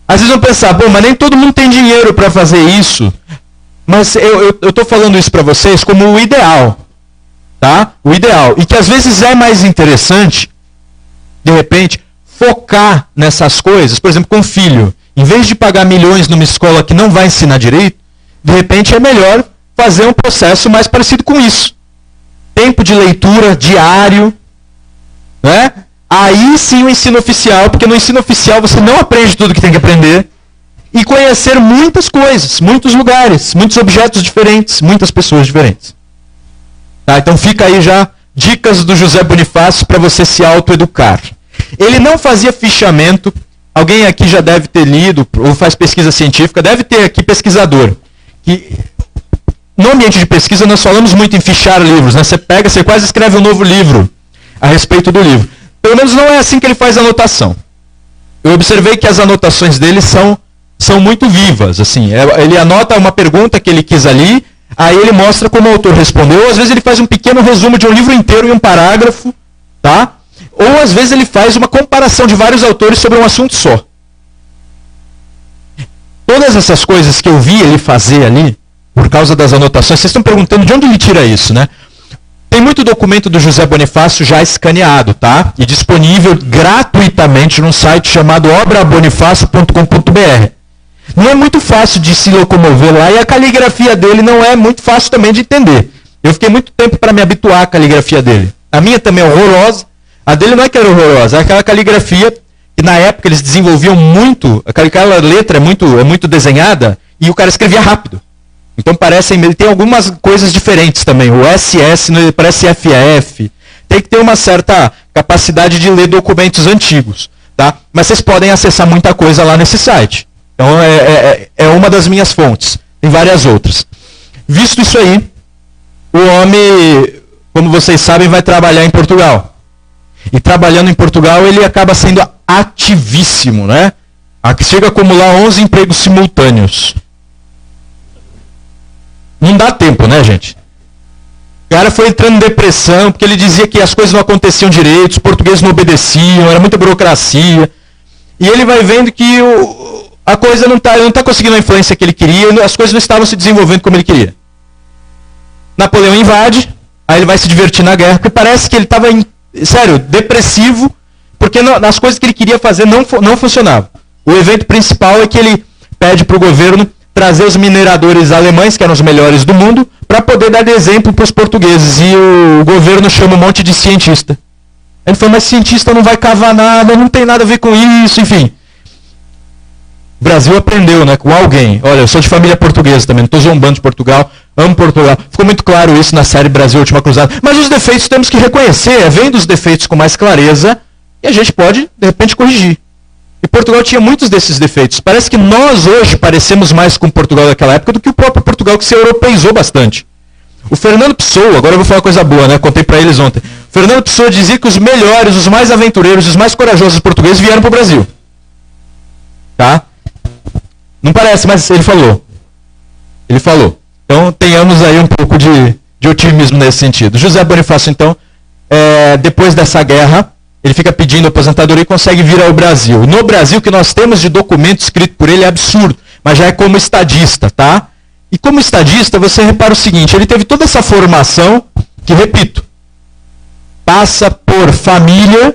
Às vezes vão pensar, bom, mas nem todo mundo tem dinheiro para fazer isso. Mas eu estou falando isso para vocês como o ideal. Tá? O ideal. E que às vezes é mais interessante, de repente, focar nessas coisas. Por exemplo, com filho. Em vez de pagar milhões numa escola que não vai ensinar direito, de repente é melhor fazer um processo mais parecido com isso. Tempo de leitura diário. Né? Aí sim o ensino oficial, porque no ensino oficial você não aprende tudo que tem que aprender. E conhecer muitas coisas, muitos lugares, muitos objetos diferentes, muitas pessoas diferentes. Tá, então fica aí já dicas do José Bonifácio para você se autoeducar. Ele não fazia fichamento. Alguém aqui já deve ter lido ou faz pesquisa científica, deve ter aqui pesquisador. Que no ambiente de pesquisa nós falamos muito em fichar livros. Né? Você quase escreve um novo livro a respeito do livro. Pelo menos não é assim que ele faz a anotação. Eu observei que as anotações dele são muito vivas. Assim, ele anota uma pergunta que ele quis ali. Aí ele mostra como o autor respondeu, às vezes ele faz um pequeno resumo de um livro inteiro em um parágrafo, tá? Ou às vezes ele faz uma comparação de vários autores sobre um assunto só. Todas essas coisas que eu vi ele fazer ali, por causa das anotações, vocês estão perguntando de onde ele tira isso, né? Tem muito documento do José Bonifácio já escaneado, tá? E disponível gratuitamente num site chamado obrabonifácio.com.br. Não é muito fácil de se locomover lá e a caligrafia dele não é muito fácil também de entender. Eu fiquei muito tempo para me habituar à caligrafia dele. A minha também é horrorosa. A dele não é que era horrorosa, é aquela caligrafia que na época eles desenvolviam muito, aquela letra é muito desenhada e o cara escrevia rápido. Então ele tem algumas coisas diferentes também. O SS parece FF. Tem que ter uma certa capacidade de ler documentos antigos, tá? Mas vocês podem acessar muita coisa lá nesse site. Então é uma das minhas fontes. Tem várias outras. Visto isso aí, o homem, como vocês sabem, vai trabalhar em Portugal. E trabalhando em Portugal, ele acaba sendo ativíssimo, né? Chega a acumular 11 empregos simultâneos. Não dá tempo, né, gente? O cara foi entrando em depressão, porque ele dizia que as coisas não aconteciam direito, os portugueses não obedeciam, era muita burocracia. E ele vai vendo que a coisa não está conseguindo a influência que ele queria, as coisas não estavam se desenvolvendo como ele queria. Napoleão invade, aí ele vai se divertir na guerra, porque parece que ele estava, sério, depressivo, porque as coisas que ele queria fazer não funcionavam. O evento principal é que ele pede para o governo trazer os mineradores alemães, que eram os melhores do mundo, para poder dar exemplo para os portugueses. E o governo chama um monte de cientista. Ele falou, mas cientista não vai cavar nada, não tem nada a ver com isso, enfim. O Brasil aprendeu, né, com alguém. Olha, eu sou de família portuguesa também, não estou zombando de Portugal, amo Portugal. Ficou muito claro isso na série Brasil Última Cruzada. Mas os defeitos temos que reconhecer, vendo os defeitos com mais clareza, e a gente pode, de repente, corrigir. E Portugal tinha muitos desses defeitos. Parece que nós hoje parecemos mais com Portugal daquela época do que o próprio Portugal, que se europeizou bastante. O Fernando Pessoa, agora eu vou falar uma coisa boa, né? Contei para eles ontem. O Fernando Pessoa dizia que os melhores, os mais aventureiros, os mais corajosos portugueses vieram para o Brasil. Tá? Não parece, mas ele falou. Ele falou. Então tenhamos aí um pouco de otimismo nesse sentido. José Bonifácio, então, depois dessa guerra, ele fica pedindo aposentadoria e consegue vir ao Brasil. No Brasil, o que nós temos de documento escrito por ele é absurdo, mas já é como estadista, tá? E como estadista, você repara o seguinte, ele teve toda essa formação, que, repito, passa por família,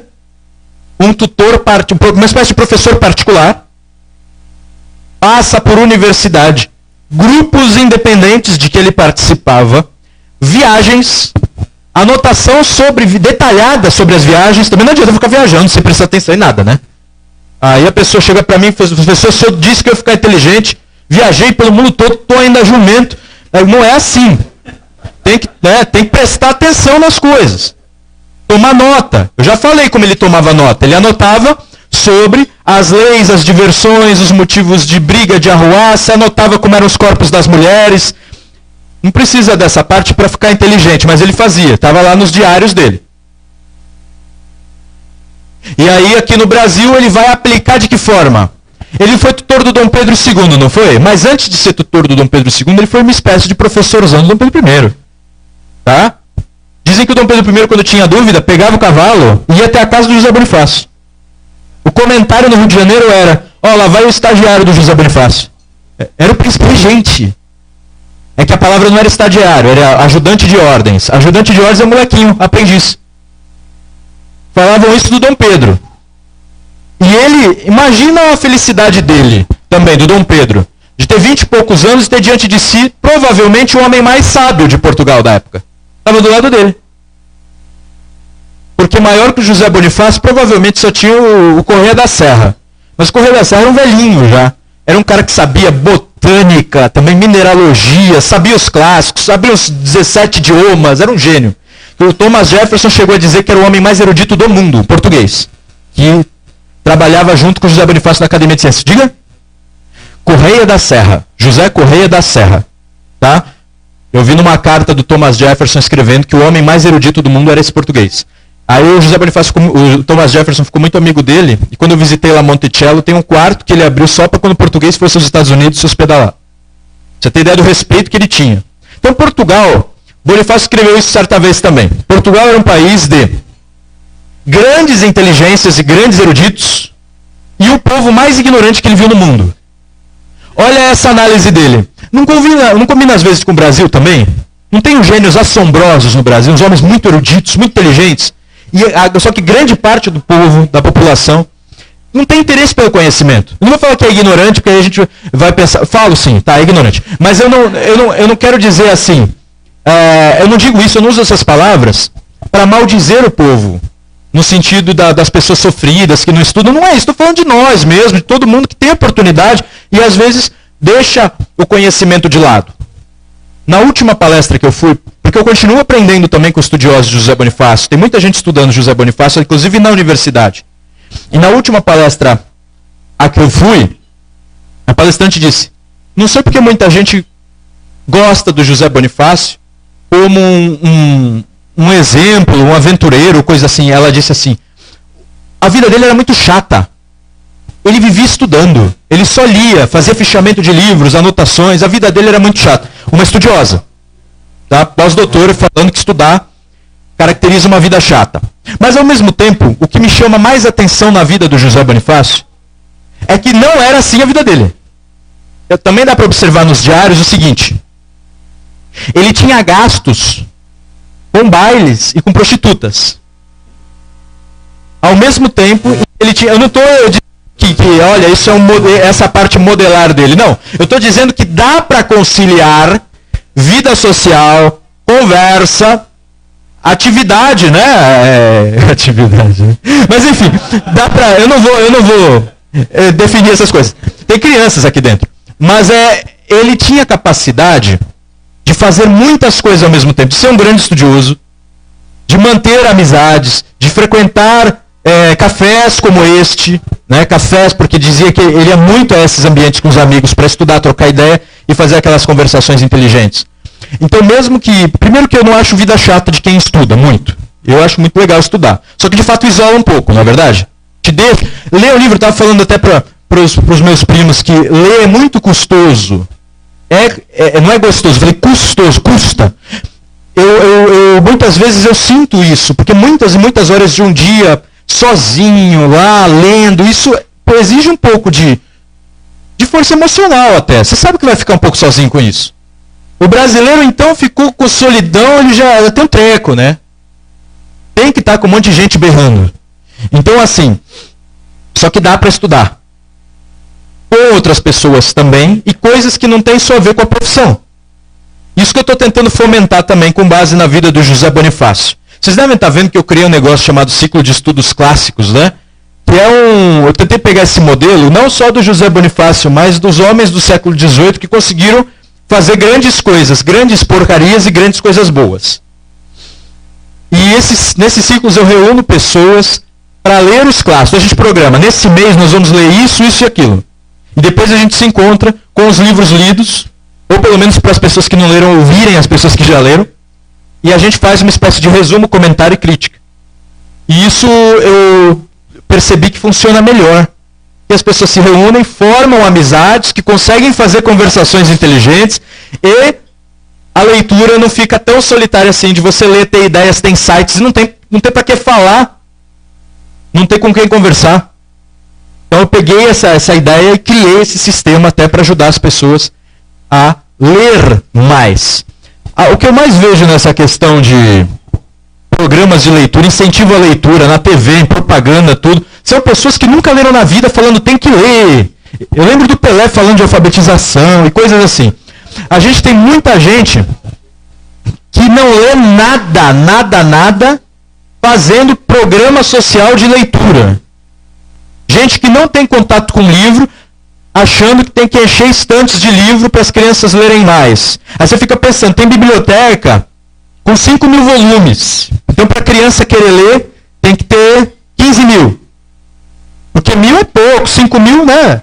um tutor, uma espécie de professor particular, passa por universidade, grupos independentes de que ele participava, viagens, anotação detalhada sobre as viagens. Também não adianta ficar viajando sem prestar atenção em nada, né? Aí a pessoa chega para mim e fala, professor, o senhor disse que eu ia ficar inteligente, viajei pelo mundo todo, estou ainda jumento. Não é assim. Tem que prestar atenção nas coisas. Tomar nota. Eu já falei como ele tomava nota. Ele anotava sobre as leis, as diversões, os motivos de briga, de arruaça, anotava como eram os corpos das mulheres. Não precisa dessa parte para ficar inteligente, mas ele fazia, estava lá nos diários dele. E aí aqui no Brasil ele vai aplicar de que forma? Ele foi tutor do Dom Pedro II, não foi? Mas antes de ser tutor do Dom Pedro II, ele foi uma espécie de professorzão do Dom Pedro I. Tá? Dizem que o Dom Pedro I, quando tinha dúvida, pegava o cavalo e ia até a casa do José Bonifácio. O comentário no Rio de Janeiro era, lá vai o estagiário do José Bonifácio. Era o príncipe regente. É que a palavra não era estagiário, era ajudante de ordens. Ajudante de ordens é um molequinho, aprendiz. Falavam isso do Dom Pedro. E ele, imagina a felicidade dele, também, do Dom Pedro, de ter 20 e poucos anos e ter diante de si, provavelmente, o homem mais sábio de Portugal da época. Estava do lado dele. Porque maior que o José Bonifácio, provavelmente só tinha o Correia da Serra. Mas o Correia da Serra era um velhinho já. Era um cara que sabia botânica, também mineralogia, sabia os clássicos, sabia os 17 idiomas, era um gênio. O Thomas Jefferson chegou a dizer que era o homem mais erudito do mundo, português, que trabalhava junto com o José Bonifácio na Academia de Ciências. Diga? Correia da Serra, José Correia da Serra. Tá? Eu vi numa carta do Thomas Jefferson escrevendo que o homem mais erudito do mundo era esse português. Aí o José Bonifácio, o Thomas Jefferson ficou muito amigo dele, e quando eu visitei lá Monticello, tem um quarto que ele abriu só para quando o português fosse aos Estados Unidos se hospedar lá. Você tem ideia do respeito que ele tinha. Então Portugal, Bonifácio escreveu isso certa vez também. Portugal era um país de grandes inteligências e grandes eruditos, e o povo mais ignorante que ele viu no mundo. Olha essa análise dele. Não combina às vezes com o Brasil também? Não tem uns gênios assombrosos no Brasil, uns homens muito eruditos, muito inteligentes, só que grande parte do povo, da população, não tem interesse pelo conhecimento. Eu não vou falar que é ignorante, porque aí a gente vai pensar... Falo sim, tá, é ignorante. Mas eu não quero dizer assim... eu não digo isso, eu não uso essas palavras para maldizer o povo. No sentido das pessoas sofridas, que não estudam. Não é isso, estou falando de nós mesmo, de todo mundo que tem oportunidade e às vezes deixa o conhecimento de lado. Na última palestra que eu fui porque eu continuo aprendendo também com estudiosos de José Bonifácio. Tem muita gente estudando José Bonifácio, inclusive na universidade. E na última palestra a que eu fui, a palestrante disse, não sei porque muita gente gosta do José Bonifácio como um exemplo, um aventureiro, coisa assim. Ela disse assim, a vida dele era muito chata. Ele vivia estudando, ele só lia, fazia fichamento de livros, anotações, a vida dele era muito chata. Uma estudiosa, tá? Pós-doutora falando que estudar caracteriza uma vida chata. Mas ao mesmo tempo, o que me chama mais atenção na vida do José Bonifácio é que não era assim a vida dele. Também dá para observar nos diários o seguinte, ele tinha gastos com bailes e com prostitutas. Ao mesmo tempo, ele tinha... Eu não estou dizendo que olha, isso é essa parte modelar dele. Não. Eu estou dizendo que dá para conciliar vida social, conversa, atividade, né? Atividade. Mas enfim, dá para... Eu não vou definir essas coisas. Tem crianças aqui dentro. Mas ele tinha capacidade de fazer muitas coisas ao mesmo tempo, de ser um grande estudioso, de manter amizades, de frequentar cafés como este, né? Cafés, porque dizia que ele ia muito a esses ambientes com os amigos para estudar, trocar ideia e fazer aquelas conversações inteligentes. Então mesmo que, primeiro que eu não acho vida chata de quem estuda, muito. Eu acho muito legal estudar. Só que de fato isola um pouco, não é verdade? Ler o livro, eu estava falando até para os meus primos que ler é muito custoso. Não é gostoso, eu falei custoso, custa. Muitas vezes eu sinto isso, porque muitas e muitas horas de um dia, sozinho, lá, lendo, isso exige um pouco de força emocional até. Você sabe que vai ficar um pouco sozinho com isso. O brasileiro, então, ficou com solidão, ele já tem um treco, né? Tem que estar com um monte de gente berrando. Então, assim, só que dá para estudar. Com outras pessoas também, e coisas que não tem só a ver com a profissão. Isso que eu estou tentando fomentar também com base na vida do José Bonifácio. Vocês devem estar vendo que eu criei um negócio chamado Ciclo de Estudos Clássicos, né? Que eu tentei pegar esse modelo, não só do José Bonifácio, mas dos homens do século XVIII que conseguiram fazer grandes coisas, grandes porcarias e grandes coisas boas. E nesses ciclos eu reúno pessoas para ler os clássicos. A gente programa, nesse mês nós vamos ler isso, isso e aquilo. E depois a gente se encontra com os livros lidos, ou pelo menos para as pessoas que não leram, ouvirem as pessoas que já leram, e a gente faz uma espécie de resumo, comentário e crítica. E isso eu percebi que funciona melhor. Que as pessoas se reúnem, formam amizades, que conseguem fazer conversações inteligentes, e a leitura não fica tão solitária assim, de você ler, ter ideias, ter insights, e não tem para que falar, não tem com quem conversar. Então eu peguei essa ideia e criei esse sistema até para ajudar as pessoas a ler mais. O que eu mais vejo nessa questão de programas de leitura, incentivo à leitura, na TV, em propaganda, tudo, são pessoas que nunca leram na vida falando tem que ler. Eu lembro do Pelé falando de alfabetização e coisas assim. A gente tem muita gente que não lê nada, fazendo programa social de leitura. Gente que não tem contato com livro, achando que tem que encher estantes de livro para as crianças lerem mais. Aí você fica pensando, tem biblioteca com 5.000 volumes. Então para a criança querer ler, tem que ter 15.000. Porque 1.000 é pouco, 5.000, né?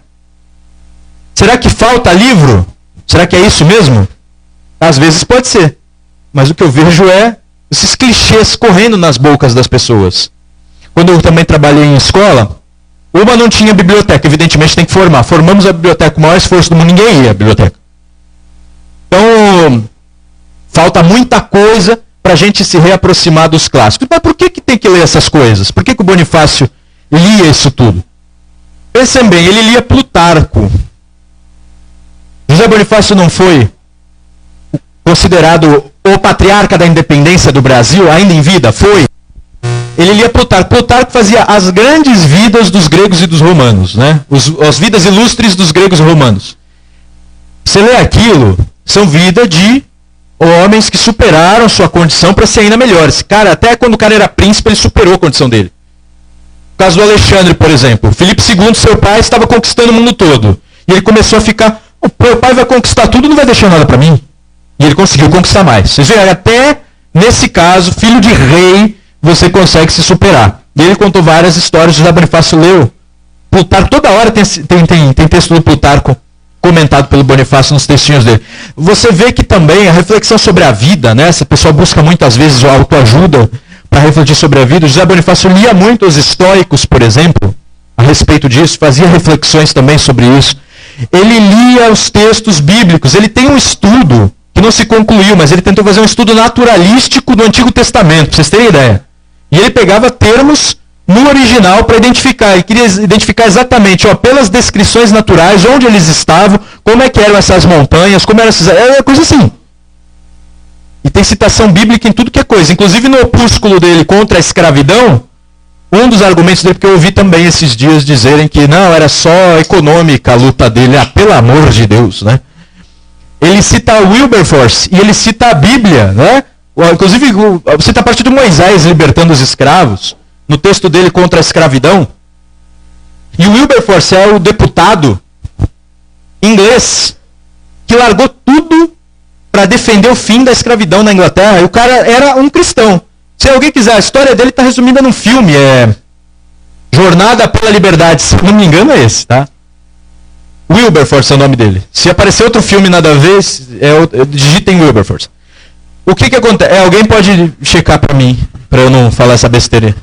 Será que falta livro? Será que é isso mesmo? Às vezes pode ser. Mas o que eu vejo é esses clichês correndo nas bocas das pessoas. Quando eu também trabalhei em escola, uma não tinha biblioteca, evidentemente tem que formar. Formamos a biblioteca com o maior esforço do mundo, ninguém ia à biblioteca. Então, falta muita coisa para a gente se reaproximar dos clássicos. Mas por que tem que ler essas coisas? Por que o Bonifácio lia isso tudo? Pensem bem, ele lia Plutarco. José Bonifácio não foi considerado o patriarca da independência do Brasil, ainda em vida? Foi. Ele lia Plutarco. Plutarco fazia as grandes vidas dos gregos e dos romanos, né? As vidas ilustres dos gregos e romanos. Você lê aquilo, são vidas de homens que superaram sua condição para ser ainda melhores. Cara, até quando o cara era príncipe, ele superou a condição dele. No caso do Alexandre, por exemplo. Filipe II, seu pai, estava conquistando o mundo todo. E ele começou a ficar, o meu pai vai conquistar tudo e não vai deixar nada para mim. E ele conseguiu conquistar mais. Vocês veem, até nesse caso, filho de rei, você consegue se superar. E ele contou várias histórias, José Bonifácio leu. Plutarco, toda hora tem texto do Plutarco comentado pelo Bonifácio nos textinhos dele. Você vê que também a reflexão sobre a vida, né? Essa pessoa busca muitas vezes a autoajuda para refletir sobre a vida. José Bonifácio lia muito os estoicos, por exemplo, a respeito disso, fazia reflexões também sobre isso. Ele lia os textos bíblicos, ele tem um estudo que não se concluiu, mas ele tentou fazer um estudo naturalístico do Antigo Testamento, para vocês terem ideia. E ele pegava termos no original para identificar, ele queria identificar exatamente, pelas descrições naturais, onde eles estavam, como é que eram essas montanhas, como eram essas... É coisa assim. E tem citação bíblica em tudo que é coisa. Inclusive no opúsculo dele contra a escravidão, um dos argumentos dele, porque eu ouvi também esses dias dizerem que não, era só econômica a luta dele, pelo amor de Deus, né? Ele cita Wilberforce e ele cita a Bíblia, né? Inclusive, cita a parte de Moisés libertando os escravos, no texto dele contra a escravidão. E o Wilberforce é o deputado inglês que largou tudo para defender o fim da escravidão na Inglaterra. E o cara era um cristão. Se alguém quiser, a história dele está resumida num filme, Jornada pela Liberdade, se não me engano é esse, tá? Wilberforce é o nome dele. Se aparecer outro filme nada a ver, digitem Wilberforce. O que acontece? Alguém pode checar para mim, para eu não falar essa besteira.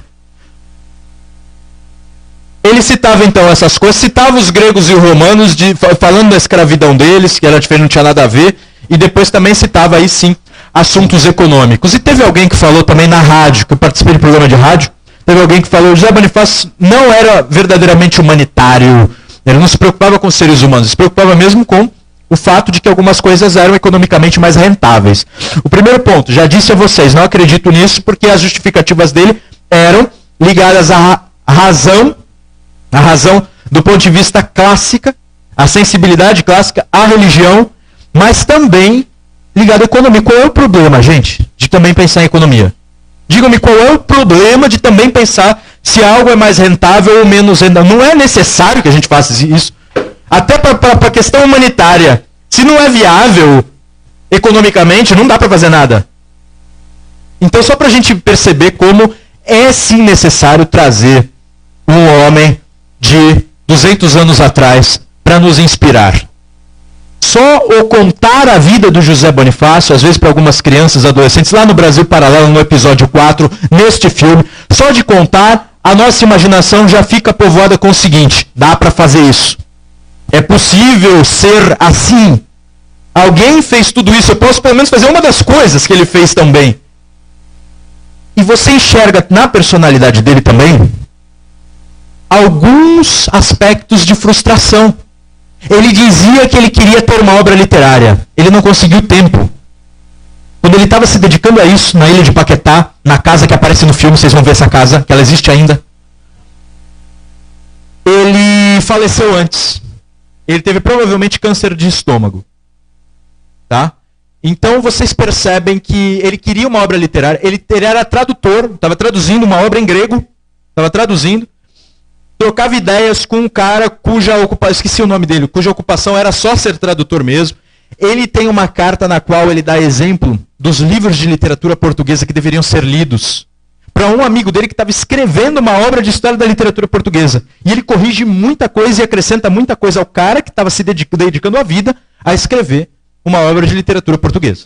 Ele citava então essas coisas, citava os gregos e os romanos, falando da escravidão deles, que era diferente, não tinha nada a ver, e depois também citava aí sim assuntos econômicos. E teve alguém que falou também na rádio, que eu participei de programa de rádio, teve alguém que falou, José Bonifácio não era verdadeiramente humanitário, ele não se preocupava com os seres humanos, se preocupava mesmo com o fato de que algumas coisas eram economicamente mais rentáveis. O primeiro ponto, já disse a vocês, não acredito nisso, porque as justificativas dele eram ligadas à razão do ponto de vista clássica, a sensibilidade clássica, a religião, mas também ligado à economia. Qual é o problema, gente, de também pensar em economia? Digam-me qual é o problema de também pensar se algo é mais rentável ou menos rentável. Não é necessário que a gente faça isso. Até para a questão humanitária. Se não é viável economicamente, não dá para fazer nada. Então, só para a gente perceber como é sim necessário trazer um homem de 200 anos atrás para nos inspirar. Só o contar a vida do José Bonifácio, às vezes para algumas crianças, adolescentes, lá no Brasil Paralelo, no episódio 4, neste filme, só de contar, a nossa imaginação já fica povoada com o seguinte: dá para fazer isso. É possível ser assim. Alguém fez tudo isso, eu posso pelo menos fazer uma das coisas que ele fez também. E você enxerga na personalidade dele também alguns aspectos de frustração. Ele dizia que ele queria ter uma obra literária. Ele não conseguiu tempo. Quando ele estava se dedicando a isso, na ilha de Paquetá, na casa que aparece no filme, vocês vão ver essa casa, que ela existe ainda. Ele faleceu antes. Ele teve provavelmente câncer de estômago. Tá? Então vocês percebem que ele queria uma obra literária. Ele era tradutor, estava traduzindo uma obra em grego. Estava traduzindo. Trocava ideias com um cara cuja ocupação, esqueci o nome dele, cuja ocupação era só ser tradutor mesmo. Ele tem uma carta na qual ele dá exemplo dos livros de literatura portuguesa que deveriam ser lidos para um amigo dele que estava escrevendo uma obra de história da literatura portuguesa. E ele corrige muita coisa e acrescenta muita coisa ao cara que estava se dedicando a vida a escrever uma obra de literatura portuguesa.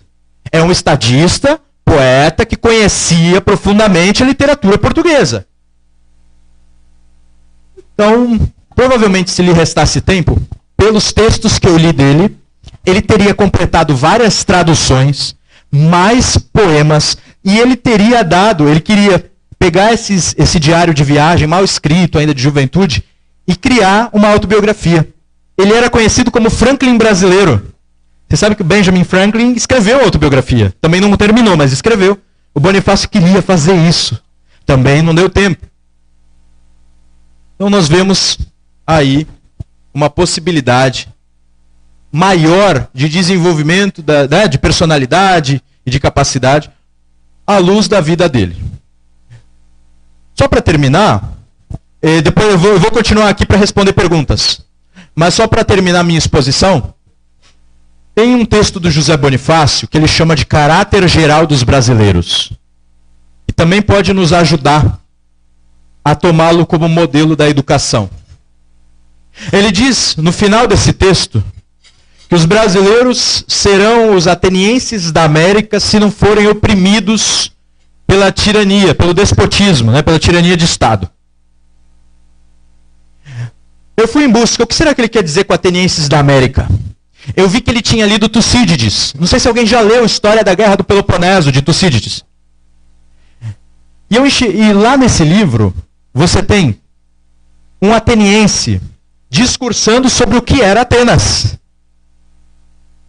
É um estadista, poeta, que conhecia profundamente a literatura portuguesa. Então, provavelmente, se lhe restasse tempo, pelos textos que eu li dele, ele teria completado várias traduções, mais poemas, e ele queria pegar esse diário de viagem, mal escrito ainda de juventude, e criar uma autobiografia. Ele era conhecido como Franklin brasileiro. Você sabe que o Benjamin Franklin escreveu a autobiografia. Também não terminou, mas escreveu. O Bonifácio queria fazer isso. Também não deu tempo. Então nós vemos aí uma possibilidade maior de desenvolvimento de personalidade e de capacidade à luz da vida dele. Só para terminar, depois eu vou continuar aqui para responder perguntas, mas só para terminar minha exposição, Tem um texto do José Bonifácio que ele chama de Caráter Geral dos Brasileiros. E também pode nos ajudar a tomá-lo como modelo da educação. Ele diz, no final desse texto, que os brasileiros serão os atenienses da América se não forem oprimidos pela tirania, pelo despotismo, né, pela tirania de Estado. Eu fui em busca, o que será que ele quer dizer com atenienses da América? Eu vi que ele tinha lido Tucídides. Não sei se alguém já leu a História da Guerra do Peloponeso, de Tucídides. E lá nesse livro, você tem um ateniense discursando sobre o que era Atenas.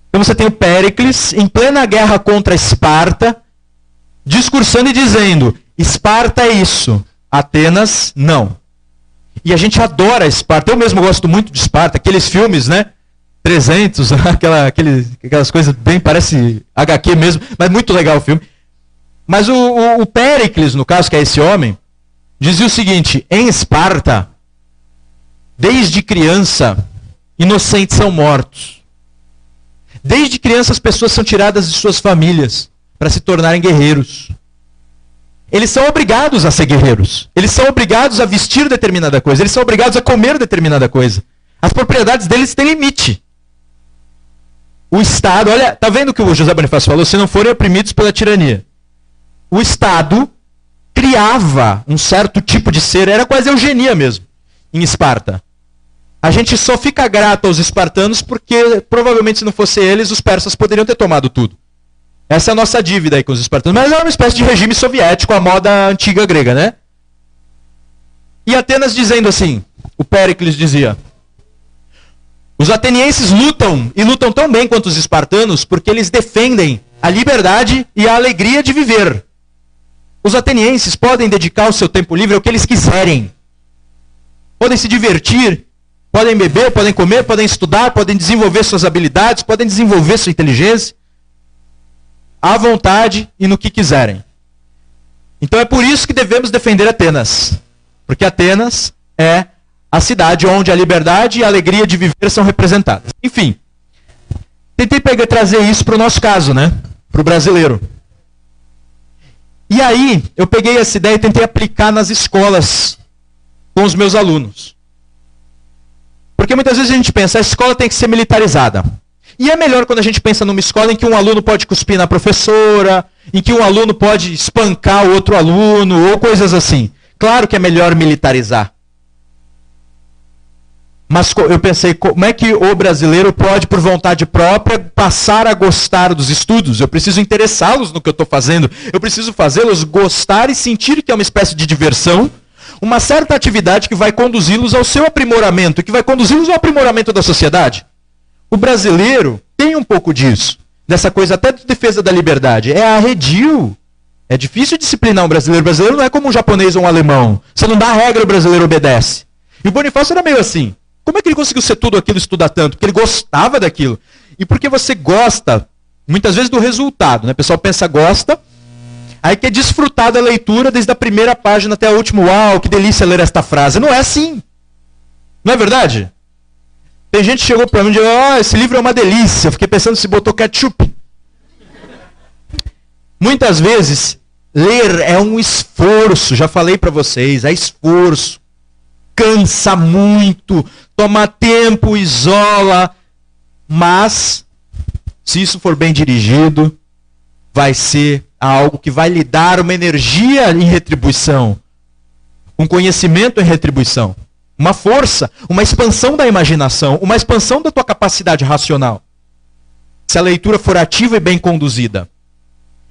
Então você tem o Péricles, em plena guerra contra Esparta, discursando e dizendo, Esparta é isso, Atenas não. E a gente adora Esparta, eu mesmo gosto muito de Esparta, aqueles filmes, né? 300, aquelas coisas bem, parece HQ mesmo, mas muito legal o filme. Mas o Péricles, no caso, que é esse homem, dizia o seguinte, em Esparta, desde criança, inocentes são mortos. Desde criança as pessoas são tiradas de suas famílias para se tornarem guerreiros. Eles são obrigados a ser guerreiros. Eles são obrigados a vestir determinada coisa. Eles são obrigados a comer determinada coisa. As propriedades deles têm limite. O Estado, olha, tá vendo o que o José Bonifácio falou? Se não forem oprimidos pela tirania. O Estado criava um certo tipo de ser, era quase eugenia mesmo, em Esparta. A gente só fica grato aos espartanos porque provavelmente se não fosse eles, os persas poderiam ter tomado tudo. Essa é a nossa dívida aí com os espartanos. Mas é uma espécie de regime soviético, a moda antiga grega, né? E Atenas dizendo assim, o Péricles dizia, os atenienses lutam, e lutam tão bem quanto os espartanos, porque eles defendem a liberdade e a alegria de viver. Os atenienses podem dedicar o seu tempo livre ao que eles quiserem. Podem se divertir, podem beber, podem comer, podem estudar, podem desenvolver suas habilidades, podem desenvolver sua inteligência, à vontade e no que quiserem. Então é por isso que devemos defender Atenas. Porque Atenas é a cidade onde a liberdade e a alegria de viver são representadas. Enfim, tentei trazer isso para o nosso caso, né? Para o brasileiro. E aí, eu peguei essa ideia e tentei aplicar nas escolas com os meus alunos. Porque muitas vezes a gente pensa, a escola tem que ser militarizada. E é melhor quando a gente pensa numa escola em que um aluno pode cuspir na professora, em que um aluno pode espancar o outro aluno, ou coisas assim. Claro que é melhor militarizar. Mas eu pensei, como é que o brasileiro pode, por vontade própria, passar a gostar dos estudos? Eu preciso interessá-los no que eu estou fazendo. Eu preciso fazê-los gostar e sentir que é uma espécie de diversão, uma certa atividade que vai conduzi-los ao seu aprimoramento, que vai conduzi-los ao aprimoramento da sociedade. O brasileiro tem um pouco disso, dessa coisa até de defesa da liberdade. É arredio. É difícil disciplinar um brasileiro. O brasileiro não é como um japonês ou um alemão. Você não dá regra, o brasileiro obedece. E o Bonifácio era meio assim. Como é que ele conseguiu ser tudo aquilo e estudar tanto? Porque ele gostava daquilo. E porque você gosta, muitas vezes, do resultado. Né? O pessoal pensa, gosta, aí quer desfrutar da leitura desde a primeira página até a última. Uau, que delícia ler esta frase. Não é assim. Não é verdade? Tem gente que chegou para mim e disse, esse livro é uma delícia. Eu fiquei pensando se botou ketchup. Muitas vezes, ler é um esforço. Já falei para vocês, é esforço. Cansa muito, toma tempo, isola. Mas, se isso for bem dirigido, vai ser algo que vai lhe dar uma energia em retribuição. Um conhecimento em retribuição. Uma força, uma expansão da imaginação, uma expansão da tua capacidade racional. Se a leitura for ativa e bem conduzida.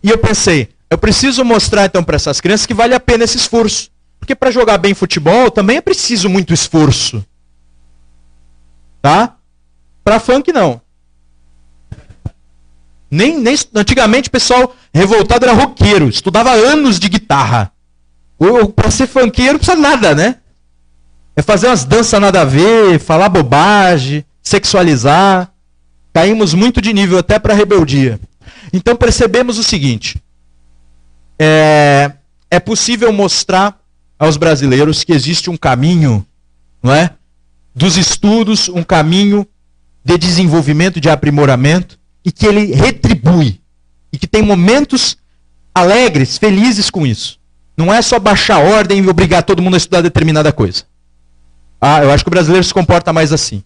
E eu pensei, eu preciso mostrar então para essas crianças que vale a pena esse esforço. Porque para jogar bem futebol também é preciso muito esforço. Tá? Para funk não. Nem antigamente o pessoal revoltado era roqueiro, estudava anos de guitarra. Para ser funkeiro não precisa nada, né? É fazer umas danças nada a ver, falar bobagem, sexualizar. Caímos muito de nível até para rebeldia. Então percebemos o seguinte. É possível mostrar aos brasileiros que existe um caminho, não é? Dos estudos, um caminho de desenvolvimento, de aprimoramento, e que ele retribui. E que tem momentos alegres, felizes com isso. Não é só baixar a ordem e obrigar todo mundo a estudar determinada coisa. Eu acho que o brasileiro se comporta mais assim.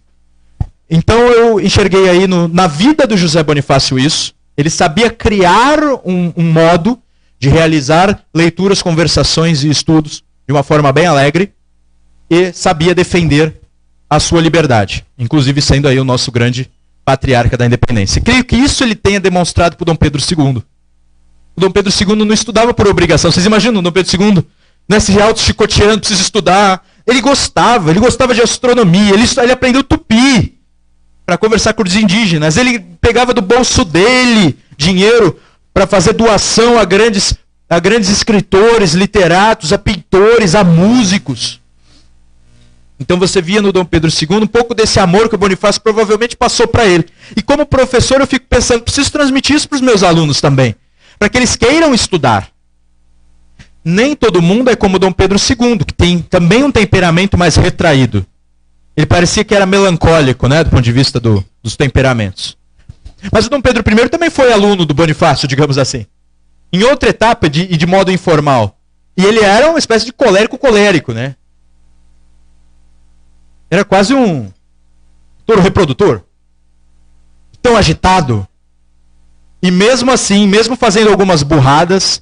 Então eu enxerguei aí na vida do José Bonifácio isso. Ele sabia criar um modo de realizar leituras, conversações e estudos de uma forma bem alegre e sabia defender a sua liberdade, inclusive sendo aí o nosso grande patriarca da independência. E creio que isso ele tenha demonstrado para o Dom Pedro II. O Dom Pedro II não estudava por obrigação. Vocês imaginam o Dom Pedro II, né, se auto-chicoteando, precisa estudar. Ele gostava de astronomia, ele aprendeu tupi para conversar com os indígenas. Ele pegava do bolso dele dinheiro para fazer doação a grandes escritores, literatos, a pintores, a músicos. Então você via no Dom Pedro II um pouco desse amor que o Bonifácio provavelmente passou para ele. E como professor eu fico pensando, preciso transmitir isso para os meus alunos também, para que eles queiram estudar. Nem todo mundo é como Dom Pedro II, que tem também um temperamento mais retraído. Ele parecia que era melancólico, né, do ponto de vista dos temperamentos. Mas o Dom Pedro I também foi aluno do Bonifácio, digamos assim. Em outra etapa e de modo informal. E ele era uma espécie de colérico, né? Era quase um touro reprodutor. Tão agitado. E mesmo assim, mesmo fazendo algumas burradas,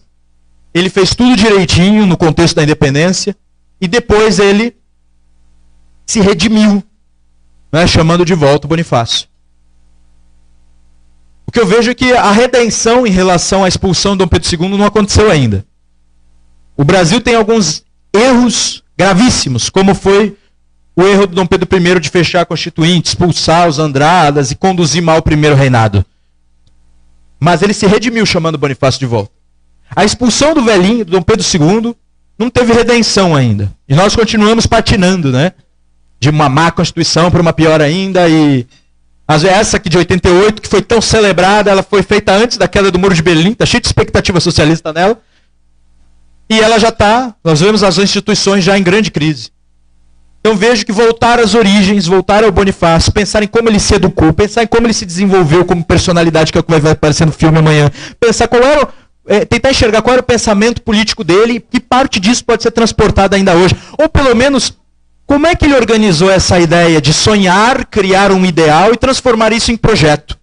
ele fez tudo direitinho no contexto da independência. E depois ele se redimiu, né, chamando de volta o Bonifácio. O que eu vejo é que a redenção em relação à expulsão de Dom Pedro II não aconteceu ainda. O Brasil tem alguns erros gravíssimos, como foi o erro do Dom Pedro I de fechar a Constituinte, expulsar os Andradas e conduzir mal o primeiro reinado. Mas ele se redimiu chamando Bonifácio de volta. A expulsão do velhinho, do Dom Pedro II, não teve redenção ainda. E nós continuamos patinando, né? De uma má Constituição para uma pior ainda. E essa aqui de 88, que foi tão celebrada, ela foi feita antes da queda do Muro de Berlim, está cheio de expectativa socialista nela. E ela já está, nós vemos as instituições já em grande crise. Então vejo que voltar às origens, voltar ao Bonifácio, pensar em como ele se educou, pensar em como ele se desenvolveu como personalidade, que é o que vai aparecer no filme amanhã, pensar tentar enxergar qual era o pensamento político dele e que parte disso pode ser transportada ainda hoje. Ou pelo menos, como é que ele organizou essa ideia de sonhar, criar um ideal e transformar isso em projeto?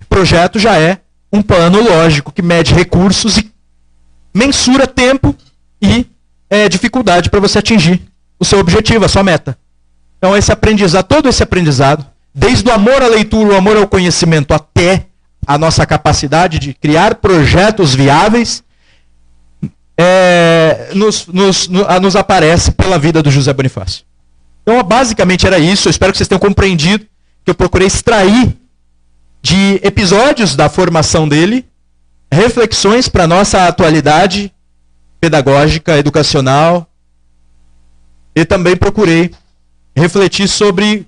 Projeto já é um plano lógico que mede recursos e mensura tempo e dificuldade para você atingir o seu objetivo, a sua meta. Então todo esse aprendizado, desde o amor à leitura, o amor ao conhecimento, até a nossa capacidade de criar projetos viáveis, nos aparece pela vida do José Bonifácio. Então, basicamente era isso. Eu espero que vocês tenham compreendido que eu procurei extrair de episódios da formação dele reflexões para a nossa atualidade pedagógica, educacional, e também procurei refletir sobre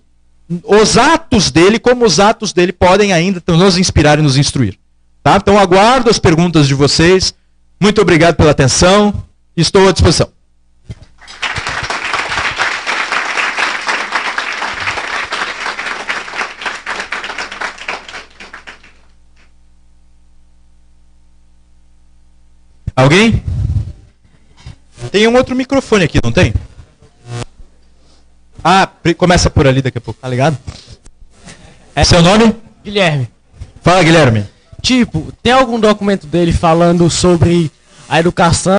os atos dele, como os atos dele podem ainda nos inspirar e nos instruir. Tá? Então aguardo as perguntas de vocês. Muito obrigado pela atenção. Estou à disposição. Alguém? Tem um outro microfone aqui, não tem? Começa por ali daqui a pouco, tá ligado? Seu nome? Guilherme. Fala, Guilherme. Tem algum documento dele falando sobre a educação